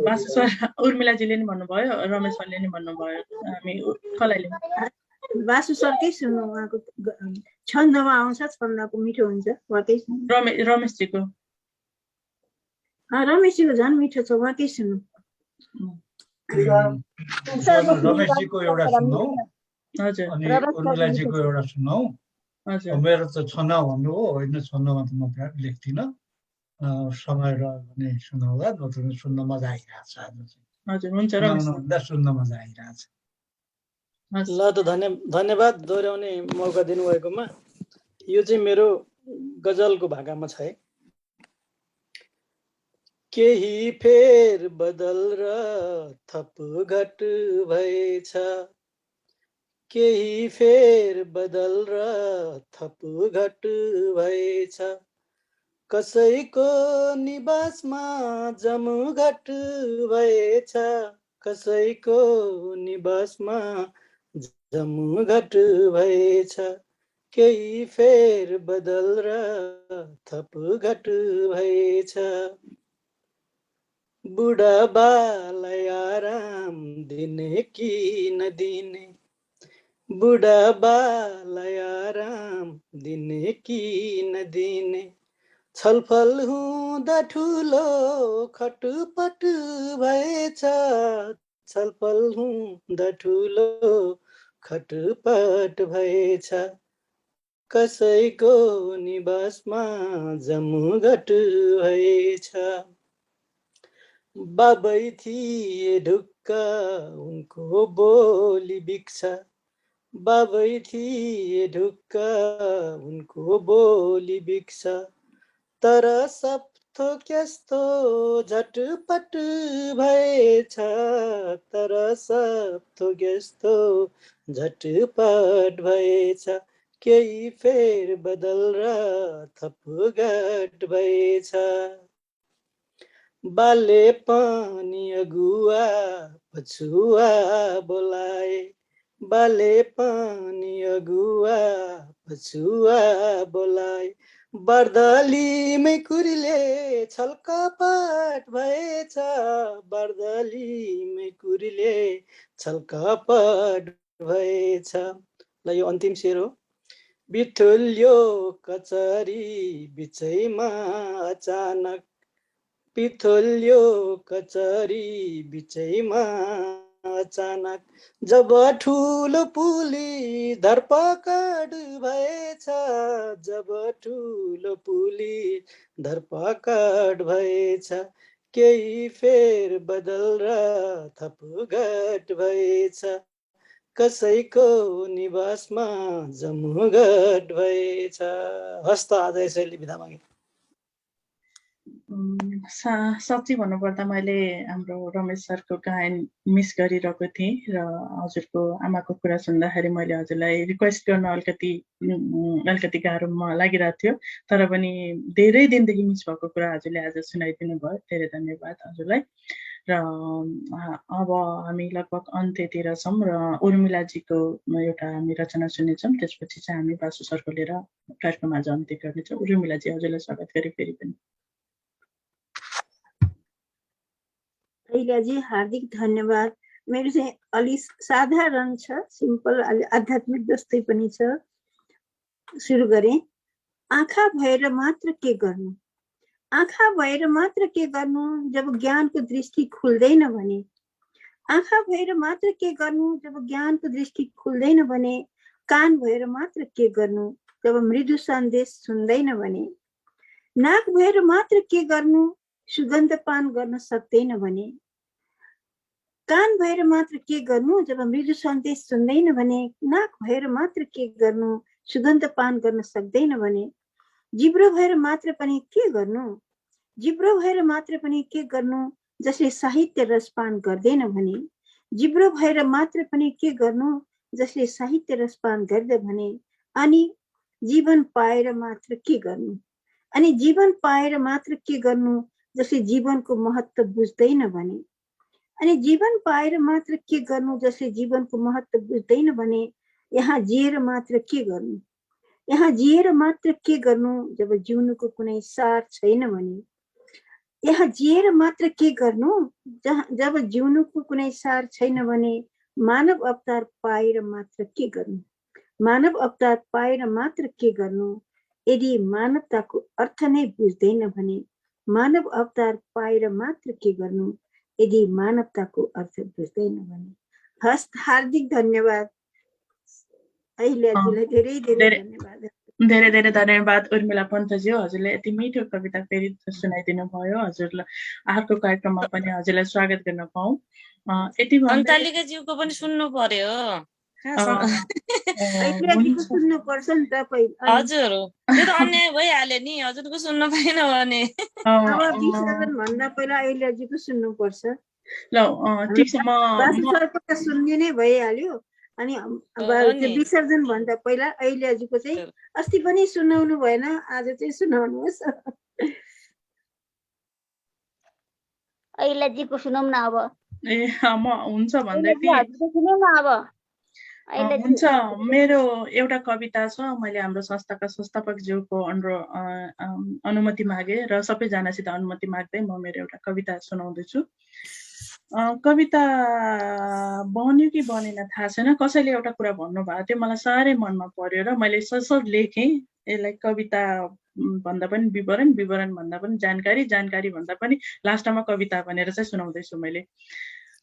बासुश्वर उर्मिलाजीले नि भन्नुभयो, रमेश सरले नि भन्नुभयो, हामी कसलाई लिउँ? बासुश्वरकै सुन्नु, उहाँको छन्दमा आउँछ, छन्दको मिठो हुन्छ उहाँकै। रमेशजीको रमेशजीको झन् मिठो छ, उहाँकै सुन्नु। रमेशजीको एउटा सुनौ, हजुर, अनि उर्मिलाजीको एउटा सुनौ। मेरो त छन्द भन्नु हो, होइन छन्दमा त म लेख्दिनँ, समय र भने सुनाउँदा, नत्र सुन्न मजा आइरहेछ आज चाहिँ। हजुर, हुन्छ रमेश, सुन्न मजा आइरहेछ। ल त धन्यवाद दोहोऱ्याउने मौका दिनुभएकोमा। यो चाहिँ मेरो गजलको भाकामा छ है। केही फेर बदल र थप घट भएछ, केही फेर बदल र थप घट भएछ, कसैको निवासमा जमघट भएछ, कसैको निवासमा जमघट भएछ, केही फेर बदल र थप घट भएछ। बुढाबालाई आराम दिने कि नदिने, बुढाबालाई आराम दिने कि नदिने, छलफल हुँदा ठुलो खटपट भएछ, छलफल हुँदा ठुलो खटपट भएछ, कसैको निवासमा जमघट भएछ। बाबै थिए ढुक्क उनको बोली बिक्छ, बाबै थिए ढुक्क उनको बोली बिक्छ, तर सब थोक यस्तो झटपट भएछ, तर सब थोक यस्तो झटपट भएछ, केही फेर बदल र थप घट भएछ। बाले पानी अगुवा पछुआ बोलाए, बाले पानी अगुवा पछुआ बोलाए, बर्दलीमै कुरीले छलकपट भएछ, बर्दलीमै कुरीले छलकपट भएछ। ल यो अन्तिम शेर हो। बिथुल्यो कचरी बिचैमा अचानक, पिथुल्यो कचरी बिचैमा अचानक, जब ठुलो पुली धरपकड भएछ, जब ठुलो पुली धरपकड भएछ, केही फेर बदल र थप घट भएछ, कसैको निवासमा जमघट भएछ। हस्त आज यसैले बिदा मागे। साँच्चै भन्नुपर्दा मैले हाम्रो रमेश सरको गायन मिस गरिरहेको थिएँ र हजुरको आमाको कुरा सुन्दाखेरि मैले हजुरलाई रिक्वेस्ट गर्न अलिकति गाह्रो लागिरहेको थियो, तर पनि धेरै दिनदेखि मिस भएको कुरा हजुरले आज सुनाइदिनु भयो, धेरै धन्यवाद हजुरलाई। र अब हामी लगभग अन्त्यतिर छौँ र उर्मिलाजीको एउटा हामी रचना सुन्नेछौँ। त्यसपछि चाहिँ हामी बासु सरको लिएर कार्यक्रम आज अन्त्य गर्नेछौँ। उर्मिलाजी, हजुरलाई स्वागत गरे फेरि पनि। अहिल्याजी हार्दिक धन्यवाद। मेरो चाहिँ अलि साधारण छ, सिम्पल, अलि आध्यात्मिक जस्तै पनि छ। सुरु गरेँ। आँखा भएर मात्र के गर्नु, आँखा भएर मात्र के गर्नु जब ज्ञानको दृष्टि खुल्दैन भने, आँखा भएर मात्र के गर्नु जब ज्ञानको दृष्टि खुल्दैन भने, कान भएर मात्र के गर्नु जब मृदु सन्देश सुन्दैन भने, नाक भएर मात्र के गर्नु सुगन्ध पान गर्न सक्दैन भने, कान भएर मात्र के गर्नु जब मृदु सन्देश सुन्दैन भने, नाक भएर मात्र के गर्नु सुगन्ध पान गर्न सक्दैन भने, जिब्रो भएर मात्र पनि के गर्नु, जिब्रो भएर मात्र पनि के गर्नु जसले साहित्य रसपान गर्दैन भने, जिब्रो भएर मात्र पनि के गर्नु जसले साहित्य रसपान गर्दै भने, अनि जीवन पाएर मात्र के गर्नु, अनि जीवन पाएर मात्र के गर्नु जसले जीवनको महत्त्व बुझ्दैन भने, अनि जीवन पाएर मात्र के गर्नु जसले जीवनको महत्त्व बुझ्दैन भने, यहाँ जिएर मात्र के गर्नु, यहाँ जिएर मात्र के गर्नु जब जिउनुको कुनै सार छैन भने, यहाँ जिएर मात्र के गर्नु जब जिउनुको कुनै सार छैन भने, मानव अवतार पाएर मात्र के गर्नु, मानव अवतार पाएर मात्र के गर्नु यदि मानवताको अर्थ नै बुझ्दैन भने, मानव अवतार पाएर मात्र के गर्नु यदि मानवताको अर्थ बुझ्दैन भने। हस्, हार्दिक धन्यवाद अहिल्याजीलाई, धेरै धेरै धन्यवाद। धेरै धेरै धन्यवाद उर्मिला पन्तज्यू, हजुरले यति मिठो कविता फेरि सुनाइदिनु भयो। हजुरलाई अर्को कार्यक्रममा पनि हजुरलाई स्वागत गर्न पाऊँ। यति सञ्चालिका ज्यूको पनि सुन्नु पर्यो। अहिल्याजीको सुन्नुपर्छ नि त पहिला। हजुर, त्यो त अन्याय भइहाल्यो नि, हजुरको सुन्न पाएन भने। अब विसर्जन भन्दा पहिला अहिल्याजीको सुन्नुपर्छ। ल ठिक छ, म सरको त सुन्ने नै भइहाल्यो। अनि त्यो विसर्जन भन्दा पहिला अहिल्याजीको चाहिँ अस्ति पनि सुनाउनु भएन, आज चाहिँ सुनाउनुहोस्। अहिल्याजीको सुनौँ न अब। ए म हुन्छ भन्दै सुनौँ न अब। हुन्छ, मेरो एउटा कविता छ। मैले हाम्रो संस्थाका संस्थापकज्यूको अनुमति मागे र सबैजनासित अनुमति माग्दै म मेरो एउटा कविता सुनाउँदैछु। कविता बन्यो कि बनेन थाहा छैन, कसैले एउटा कुरा भन्नुभएको थियो, मलाई साह्रै मनमा पर्यो र मैले सरसर लेखेँ। यसलाई कविता भन्दा पनि विवरण, विवरण भन्दा पनि जानकारी, जानकारी भन्दा पनि लास्टमा कविता भनेर चाहिँ सुनाउँदैछु मैले।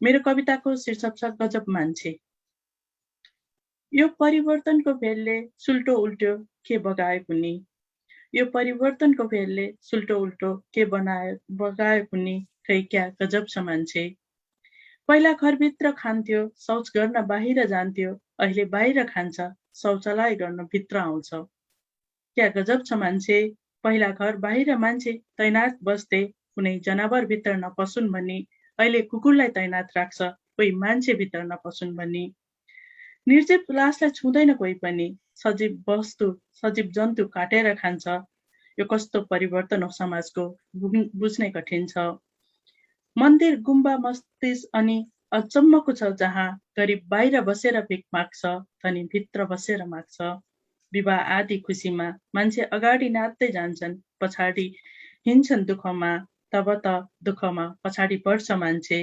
मेरो कविताको शीर्षक छ गजब मान्छे। यो परिवर्तनको भेलले सुल्टो उल्टो के बगाए कुनी, यो परिवर्तनको भेलले सुल्टो उल्टो के बगाए कुनी, खै क्या गजब छ मान्छे। पहिला घरभित्र खान्थ्यो, शौच गर्न बाहिर जान्थ्यो, अहिले बाहिर खान्छ, शौचालय गर्न भित्र आउँछ। क्या गजब छ मान्छे। पहिला घर बाहिर मान्छे तैनात बस्थे, कुनै जनावर भित्र नपसुन् भनी, अहिले कुकुरलाई तैनात राख्छ, कोही मान्छे भित्र नपसुन् भनी। निर्जीव लासलाई छुँदैन कोही पनि, सजीव वस्तु सजीव जन्तु काटेर खान्छ। यो कस्तो परिवर्तन हो समाजको, बुझ्नै कठिन छ। मन्दिर, गुम्बा, मस्जिद अनि अचम्मको छ जहाँ गरिब बाहिर बसेर भिख माग्छ, धनी भित्र बसेर माग्छ। विवाह आदि खुसीमा मान्छे अगाडि नाच्दै जान्छन्, पछाडि हिँड्छन् दुःखमा, तब त दुःखमा पछाडि बढ्छ मान्छे।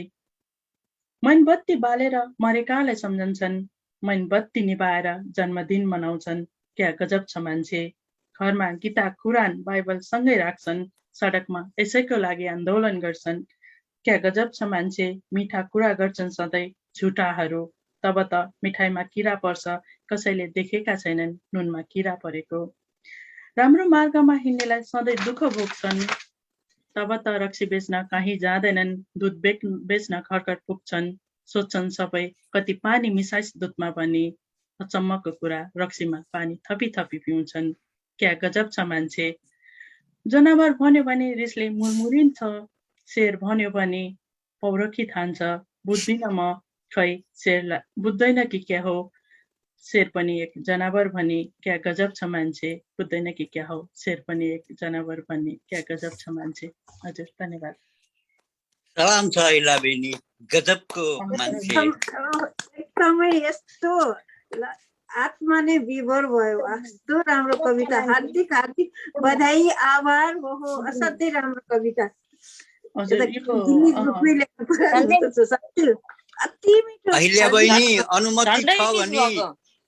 मैनबत्ती बालेर मरेकालाई सम्झन्छन्, मैनबत्ती निभाएर जन्मदिन मनाउँछन्। क्या गजब छ मान्छे। घरमा गीता, कुरान, बाइबल सँगै राख्छन्, सडकमा यसैको लागि आन्दोलन गर्छन्। क्या गजब छ मान्छे। मिठा कुरा गर्छन् सधैँ झुटाहरू, तब त मिठाईमा किरा पर्छ, कसैले देखेका छैनन् नुनमा किरा परेको। राम्रो मार्गमा हिँड्नेलाई सधैँ दुःख भोग्छन्, तब त रक्सी बेच्न कहीँ जाँदैनन्, दुध बेच्न घर घर पुग्छन्। सोध्छन् सबै कति पानी मिसाइस दुधमा भनी, अचम्मको कुरा रक्सीमा पानी थपी थपी पिउँछन्। क्या गजब छ मान्छे। जनावर भन्यो भने रिसले मुरमुरिन्छ, शेर भन्यो भने पौरखी ठान्छ। बुझ्दिन म, खै शेरलाई बुझ्दैन कि क्या हो, शेर पनि एक जनावर भनी। क्या गजब छ मान्छे। बुझ्दैन कि क्या हो, शेर पनि एक जनावर भनी। क्या गजब छ मान्छे। हजुर, धन्यवाद। सलाम छ अहिला बहिनी, गजबको मान्छे। एकदमै यस्तो आत्मा नै विभोर भयो। कस्तो राम्रो कविता, हार्दिक हार्दिक बधाई, आभार। ओहो असाध्यै राम्रो कविता। अहिल्या बहिनी अनुमति छ भने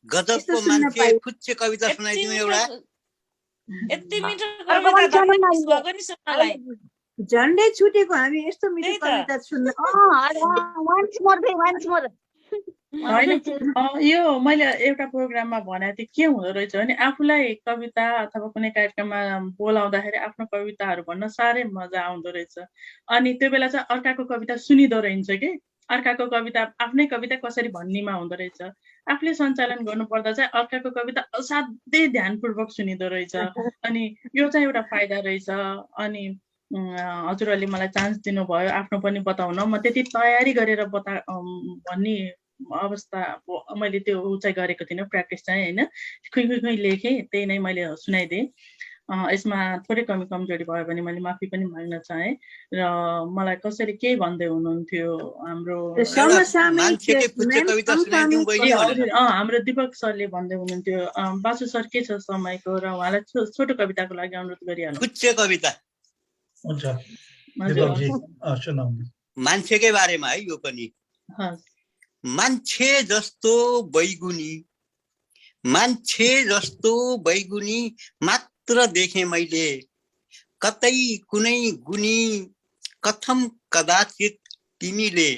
गजबको मान्छे खुच्चे कविता सुनाइदिउँ एउटा। झन्डै छुटेको हामी यस्तो मिठो कविता सुन्न। यो मैले एउटा प्रोग्राममा भनेको थिएँ के हुँदो रहेछ भने आफूलाई कविता अथवा कुनै कार्यक्रममा बोलाउँदाखेरि आफ्नो कविताहरू भन्न साह्रै मजा आउँदो रहेछ। अनि त्यो बेला चाहिँ अर्काको कविता सुनिदो रहन्छ कि अर्काको कविता आफ्नै कविता कसरी भन्नेमा हुँदो रहेछ। आफूले सञ्चालन गर्नुपर्दा चाहिँ अर्काको कविता असाध्यै ध्यानपूर्वक सुनिदो रहेछ। अनि यो चाहिँ एउटा फाइदा रहेछ। अनि हजुरहरूले मलाई चान्स दिनुभयो आफ्नो पनि बताउन। म त्यति तयारी गरेर भन्ने अवस्था मैले त्यो चाहिँ गरेको थिइनँ, प्र्याक्टिस चाहिँ होइन, खुइ लेखेँ, त्यही नै मैले सुनाइदिएँ। यसमा थोरै कमी कमजोरी भयो भने मैले माफी पनि माग्न चाहेँ। र मलाई कसरी के भन्दै हुनुहुन्थ्यो हाम्रो हाम्रो दिपक सरले भन्दै हुनुहुन्थ्यो बासु सर के छ समयको, र उहाँलाई छोटो कविताको लागि अनुरोध गरिहाल्नु। मान्छेकै बारेमा है यो पनि। मान्छे जस्तो बैगुनी मात्र देखेँ मैले, कतै कुनै गुनी कथम कदाचित तिमीले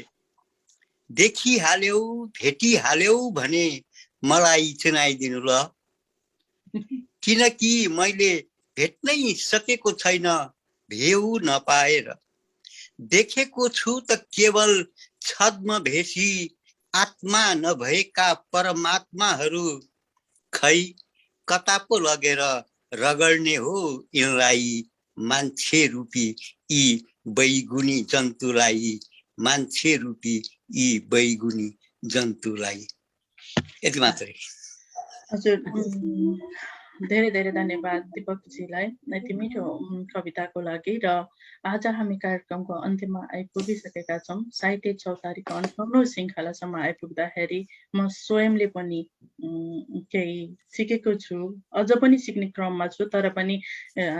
देखिहाल्यौ भेटिहाल्यौ भने मलाई चिनाइदिनु ल, किनकि मैले भेट्नै सकेको छैन भेउ नपाएर। देखेको छु त केवल छद्म भेषी आत्मा नभएका परमात्माहरू, खै कता पो लगेर रगड्ने हो यिनलाई मान्छे रूपी यी बैगुनी जन्तुलाई, मान्छे रूपी यी बैगुनी जन्तुलाई। यति मात्रै। हजुर धेरै धेरै धन्यवाद दिपकजीलाई यति मिठो कविताको लागि। र आज हामी कार्यक्रमको अन्त्यमा आइपुगिसकेका छौँ। साहित्य चौतारीको 58औं श्रृङ्खलासम्म आइपुग्दाखेरि म स्वयंले पनि केही सिकेको छु, अझ पनि सिक्ने क्रममा छु। तर पनि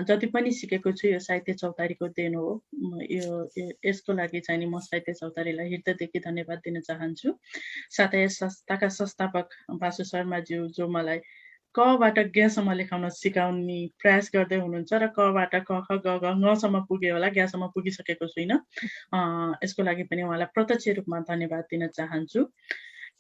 जति पनि सिकेको छु यो साहित्य चौतारीको देन हो। यसको लागि चाहिँ नि म साहित्य चौतारीलाई हृदयदेखि धन्यवाद दिन चाहन्छु। साथै यस संस्थाका संस्थापक बासु शर्माज्यू जो मलाई कबाट गसम्म लेखाउन सिकाउने प्रयास गर्दै हुनुहुन्छ र कबाट क ख ग घ ङसम्म पुग्यो होला, ग्यासम्म पुगिसकेको छुइनँ। यसको लागि पनि उहाँलाई प्रत्यक्ष रूपमा धन्यवाद दिन चाहन्छु।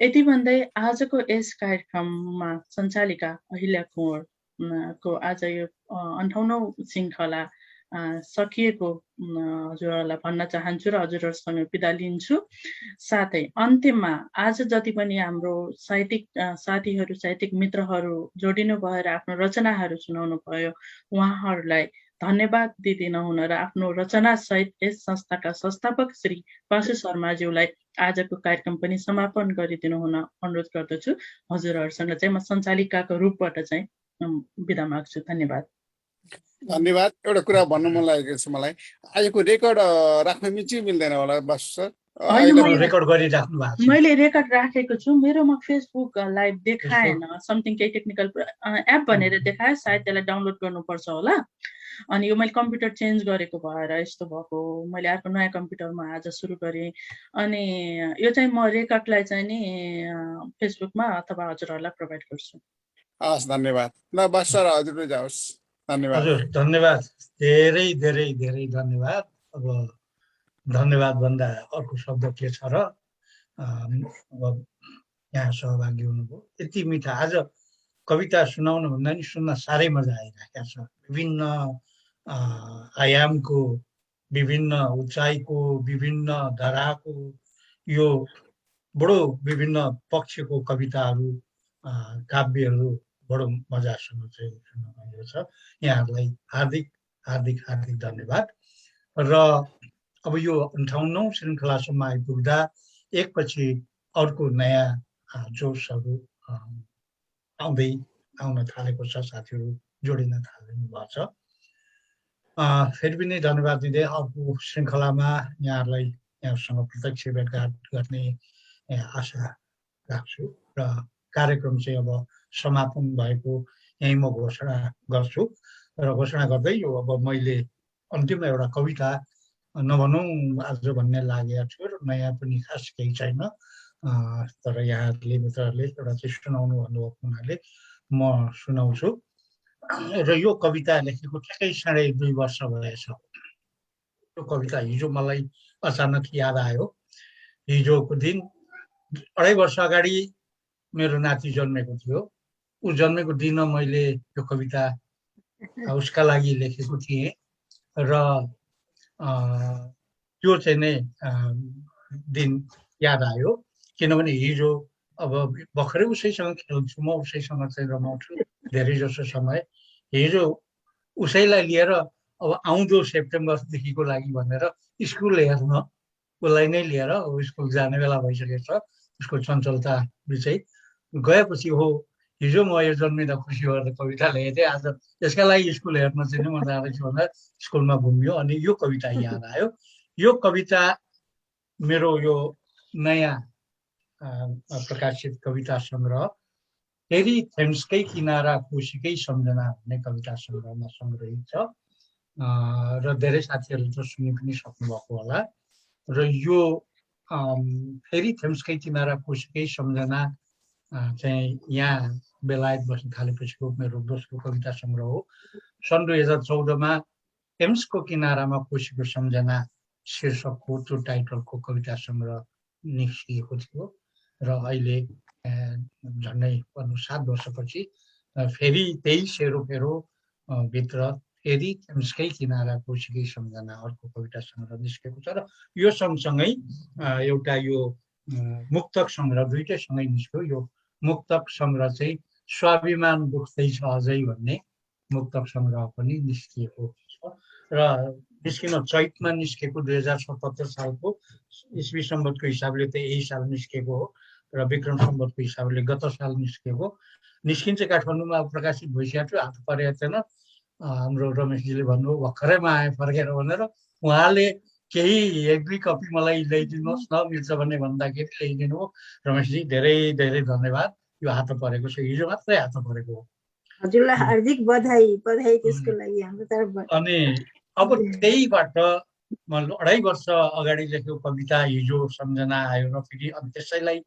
यति भन्दै आजको यस कार्यक्रममा सञ्चालिका अहिल्या कुँवरको आज यो 58औं श्रृङ्खला सकिएको हजुरहरूलाई भन्न चाहन्छु र हजुरहरूसँग बिदा लिन्छु। साथै अन्त्यमा आज जति पनि हाम्रो साहित्यिक साथीहरू, साहित्यिक मित्रहरू जोडिनु भएर आफ्नो रचनाहरू सुनाउनु भयो, उहाँहरूलाई धन्यवाद दिदिन हुन र आफ्नो रचना सहित यस संस्थाका संस्थापक श्री बासु शर्माज्यूलाई आजको कार्यक्रम पनि समापन गरिदिनु हुन अनुरोध गर्दछु। हजुरहरूसँग चाहिँ म सञ्चालिकाको रूपबाट चाहिँ बिदा माग्छु। धन्यवाद। धन्यवाद। एउटा कुरा भन्नु मन लागेको छ मलाई, आजको रेकर्ड राख्न मिल्छ मिल्दैन होला बासु सर? मैले रेकर्ड राखेको छु, मेरोमा फेसबुक लाइभ देखाएन, समथिङ केही टेक्निकल एप भनेर देखायो, सायद त्यसलाई डाउनलोड गर्नुपर्छ होला। अनि यो मैले कम्प्युटर चेन्ज गरेको भएर यस्तो भएको, मैले अर्को नयाँ कम्प्युटरमा आज सुरु गरेँ। अनि यो चाहिँ म रेकर्डलाई चाहिँ नि फेसबुकमा अथवा हजुरहरूलाई प्रोभाइड गर्छु। हस्, धन्यवाद। ल बासु सर हजुर जाओस्। धन्यवाद। हजुर धन्यवाद, धेरै धेरै धेरै धन्यवाद। अब धन्यवाद भन्दा अर्को शब्द के छ र, अब यहाँ सहभागी हुनुभयो, यति मिठा आज कविता सुनाउनु भन्दा नि सुन्न साह्रै मजा आइरहेको छ। विभिन्न आयामको, विभिन्न उचाइको, विभिन्न धाराको, यो बडो विभिन्न पक्षको कविताहरू, काव्यहरू बडो मजासँग चाहिँ सुन्न पाइएको छ। यहाँहरूलाई हार्दिक हार्दिक हार्दिक धन्यवाद। र अब यो 58औं श्रृङ्खलासम्म आइपुग्दा एकपछि अर्को नयाँ जोसहरू आउन थालेको छ, साथीहरू जोडिन थाल्नु भएको छ। फेरि पनि धन्यवाद दिँदै अर्को श्रृङ्खलामा यहाँहरूलाई यहाँसँग प्रत्यक्ष भेटघाट गर्ने आशा राख्छु र कार्यक्रम चाहिँ अब समापन भएको यहीँ म घोषणा गर्छु र घोषणा गर्दै यो अब मैले अन्तिम एउटा कविता नभनौँ आज भन्ने लागेको छु र नयाँ पनि खास केही छैन तर यहाँहरूले मित्रहरूले एउटा चाहिँ सुनाउनु भन्नुभएको हुनाले म सुनाउँछु र यो कविता लेखेको ठ्याक्कै 2.5 वर्ष भएछ। यो कविता हिजो मलाई अचानक याद आयो। हिजोको दिन 2.5 वर्ष अगाडि मेरो नाति जन्मेको थियो। ऊ जन्मेको दिन मैले यो कविता उसका लागि लेखेको थिएँ र त्यो चाहिँ नै दिन याद आयो किनभने हिजो अब भर्खरै उसैसँग खेल्छु म उसैसँग चाहिँ रमाउँछु धेरै जसो समय। हिजो उसैलाई लिएर अब आउँदो सेप्टेम्बरदेखिको लागि भनेर स्कुल हेर्न उसलाई नै लिएर स्कुल जाने बेला भइसकेको छ। उसको चञ्चलता विषय गएपछि हो हिजो म यो जन्मिँदा खुसी भएर कविता लेखेको थिएँ। आज यसका लागि स्कुल हेर्न चाहिँ म जाँदैछु भन्दा स्कुलमा घुम्यो अनि यो कविता याद आयो। यो कविता मेरो यो नयाँ प्रकाशित कविता सङ्ग्रह फेरि थेम्सकै किनारा कोसीकै सम्झना भन्ने कविता सङ्ग्रहमा सङ्ग्रहित छ र धेरै साथीहरूले त सुनि पनि सक्नुभएको होला। र यो फेरि थेम्सकै किनारा कोसीकै सम्झना चाहिँ यहाँ बेलायत बस्न थालेपछिको मेरो दोस्रो कविता सङ्ग्रह हो। सन् 2014 मा थेम्सको किनारामा कोसीको सम्झना शीर्षकको त्यो टाइटलको कविता सङ्ग्रह निस्किएको थियो र अहिले झन्डै 7 वर्षपछि फेरि त्यही सेरोफेरो भित्र फेरि थेम्सकै किनारा कोसीकै सम्झना अर्को कविता सङ्ग्रह निस्केको छ र यो सँगसँगै एउटा यो मुक्तक सङ्ग्रह दुईटै सँगै निस्क्यो। यो मुक्तक सङ्ग्रह चाहिँ स्वाभिमान दुख्दैछ अझै भन्ने मुक्तक सङ्ग्रह पनि निस्किएको छ र निस्किन चैतमा निस्केको 2077 सालको इस्वी सम्बतको हिसाबले त यही साल निस्केको हो र विक्रम सम्बतको हिसाबले गत साल निस्केको। निस्किन्छ काठमाडौँमा प्रकाशित भइसकेको थियो, हात परेको थिएन। हाम्रो रमेशजीले भन्नुभयो भर्खरैमा आए फर्केर भनेर। उहाँले केही 1-2 कपी मलाई ल्याइदिनुहोस् न मिल्छ भन्ने भन्दाखेरि ल्याइदिनु हो। रमेशजी धेरै धेरै धन्यवाद। यो हात परेको छ, हिजो मात्रै हात परेको हो। हजुरलाई हार्दिक बधाई बधाई त्यसको लागि हाम्रो तर्फबाट। अनि अब त्यहीबाट म 2.5 वर्ष अगाडि लेखेको कविता हिजो सम्झना आयो र फेरि अब त्यसैलाई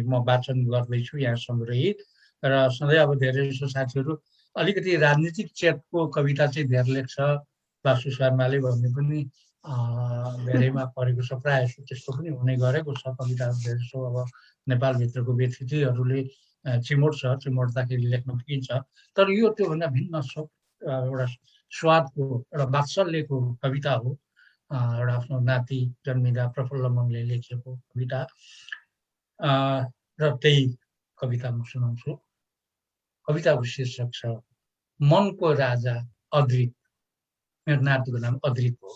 म वाचन गर्दैछु यहाँ सङ्ग्रहित। र सधैँ अब धेरै जसो साथीहरू अलिकति राजनीतिक चेतको कविता चाहिँ धेरै लेख्छ वासु शर्माले भन्ने पनि धेरैमा परेको छ। प्रायः जसो त्यस्तो पनि हुने गरेको छ। कविताहरू धेरै जसो अब नेपालभित्रको व्यतिथिहरूले चिमोट छ, चिमोट्दाखेरि लेख्न सकिन्छ। तर यो त्योभन्दा भिन्न एउटा स्वादको एउटा वात्सल्यको कविता हो। एउटा आफ्नो नाति जन्मिँदा प्रफुल्ल मङले लेखेको कविता र त्यही कविता म सुनाउँछु। कविताको शीर्षक छ मनको राजा अद्रित। मेरो नातिको नाम अद्रित हो।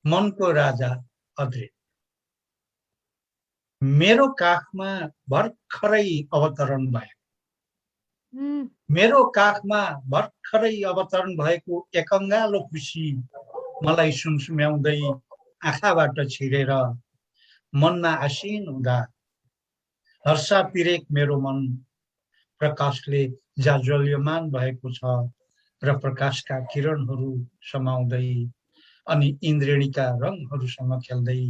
मनको राजा अद्रित मेरो काखमा भर्खरै अवतरण भयो। मेरो काखमा भर्खरै अवतरण भएको एकङ्गालो खुसी मलाई सुमसुम्याउँदै आँखाबाट छिरेर मनमा आसीन हुँदा हर्षा पिरेक मेरो मन प्रकाशले जाज्वल्यमान भएको छ र प्रकाशका किरणहरू समाउँदै अनि इन्द्रेणीका रङहरूसँग खेल्दै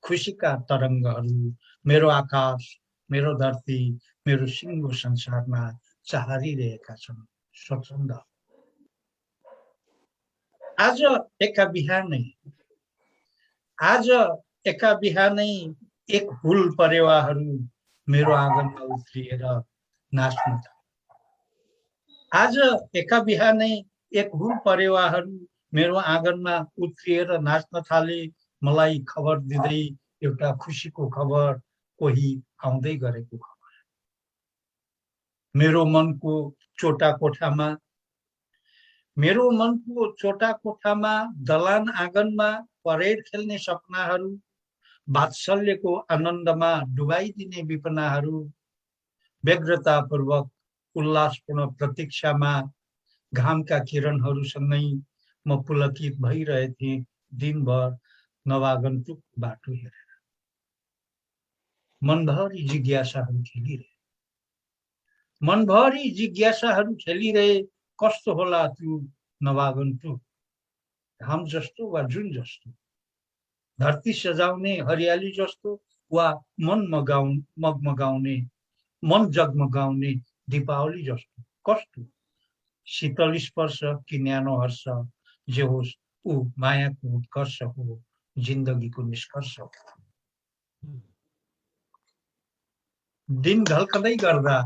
खुसीका तरङ्गहरू मेरो आकाश, मेरो धरती, मेरो सिङ्गो संसारमा चाहरिरहेका छन् स्वच्छन्द। आज एका बिहानै एक हुल परेवाहरू मेरो आँगनमा उत्रिएर नाच्न थाले। आज एका बिहानै एक हुल परेवाहरू मेरो आँगनमा उत्रिएर नाच्न थाले। मलाई खबर दिँदै एउटा खुसीको खबर, कोही आउँदै गरेको खबर। मेरो मनको चोटा कोठामा दलान आँगनमा परेड खेल्ने सपनाहरू, वात्सल्यको आनन्दमा डुबाइदिने विपनाहरू, व्यग्रतापूर्वक उल्लासपूर्ण प्रतीक्षामा घामका किरणहरूसँगै म पुलकित भइरहेथे दिनभर नवागन्तुक बाटो हेरेर। मनभरि जिज्ञासाहरू खेलिरहे, मनभरि जिज्ञासाहरू खेलिरहे, कस्तो होला त्यो नवागन्तुक, घाम जस्तो वा जुन जस्तो, धरती सजाउने हरियाली जस्तो वा मन मगमगाउने मन जगमगाउने दीपावली जस्तो, कस्तो, शीतल स्पर्श कि न्यानो हर्ष, जे होस् ऊ मायाको उत्कर्ष हो, जिन्दगीको निष्कर्ष हो। दिन ढल्कदै गर्दा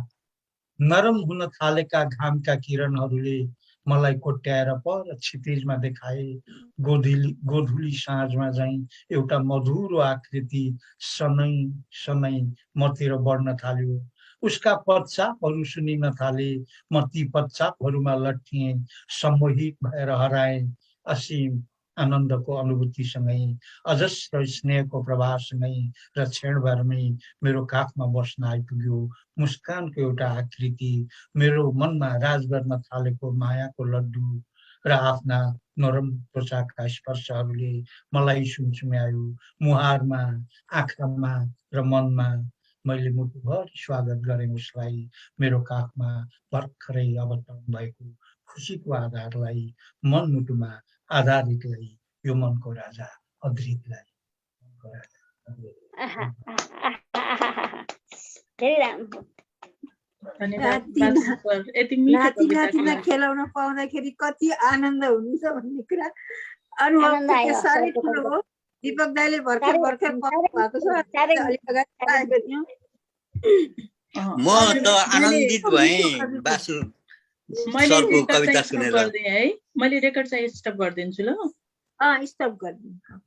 नरम हुन थालेका घामका किरणहरूले मलाई कोट्याएर पर क्षितिजमा देखाए। गोधुली साँझमा झैं एउटा मधुरो आकृति सनै सनै मतिर बढ्न थाल्यो। उसका पदचापहरू सुनिन थाले। म ती पदचापहरूमा लट्टिएँ, सम्मोहित भएर हराएँ। असीम आनन्दको अनुभूतिसँगै, अजस्र स्नेहको प्रभावसँगै र क्षणभरमै मेरो काखमा बस्न आइपुग्यो मुस्कानको एउटा आकृति, मेरो मनमा राज गर्न थालेको मायाको लड्डु र आफ्ना नरम त्वचाका स्पर्शहरूले मलाई सुमसुम्यायो। मुहारमा, आँखामा र मनमा मैले मुटुभरि स्वागत गरेँ उसलाई, मेरो काखमा भर्खरै अवतरण भएको खुसीको आधारलाई, मनमुटुमा आधारितलाई, यो मनको राजा अद्रितलाई। नातिनातिलाई खेलाउन पाउँदाखेरि कति आनन्द हुन्छ भन्ने कुरा अनुभव साह्रै ठुलो हो। दीपक दाइले भर्खर पाउनु भएको छ। म त आनन्दित भएँ बासु सरको कविता सुनेर। मैले रेकर्ड चाहिँ स्टप गरिदिन्छु ल। स्टप गरिदिनु।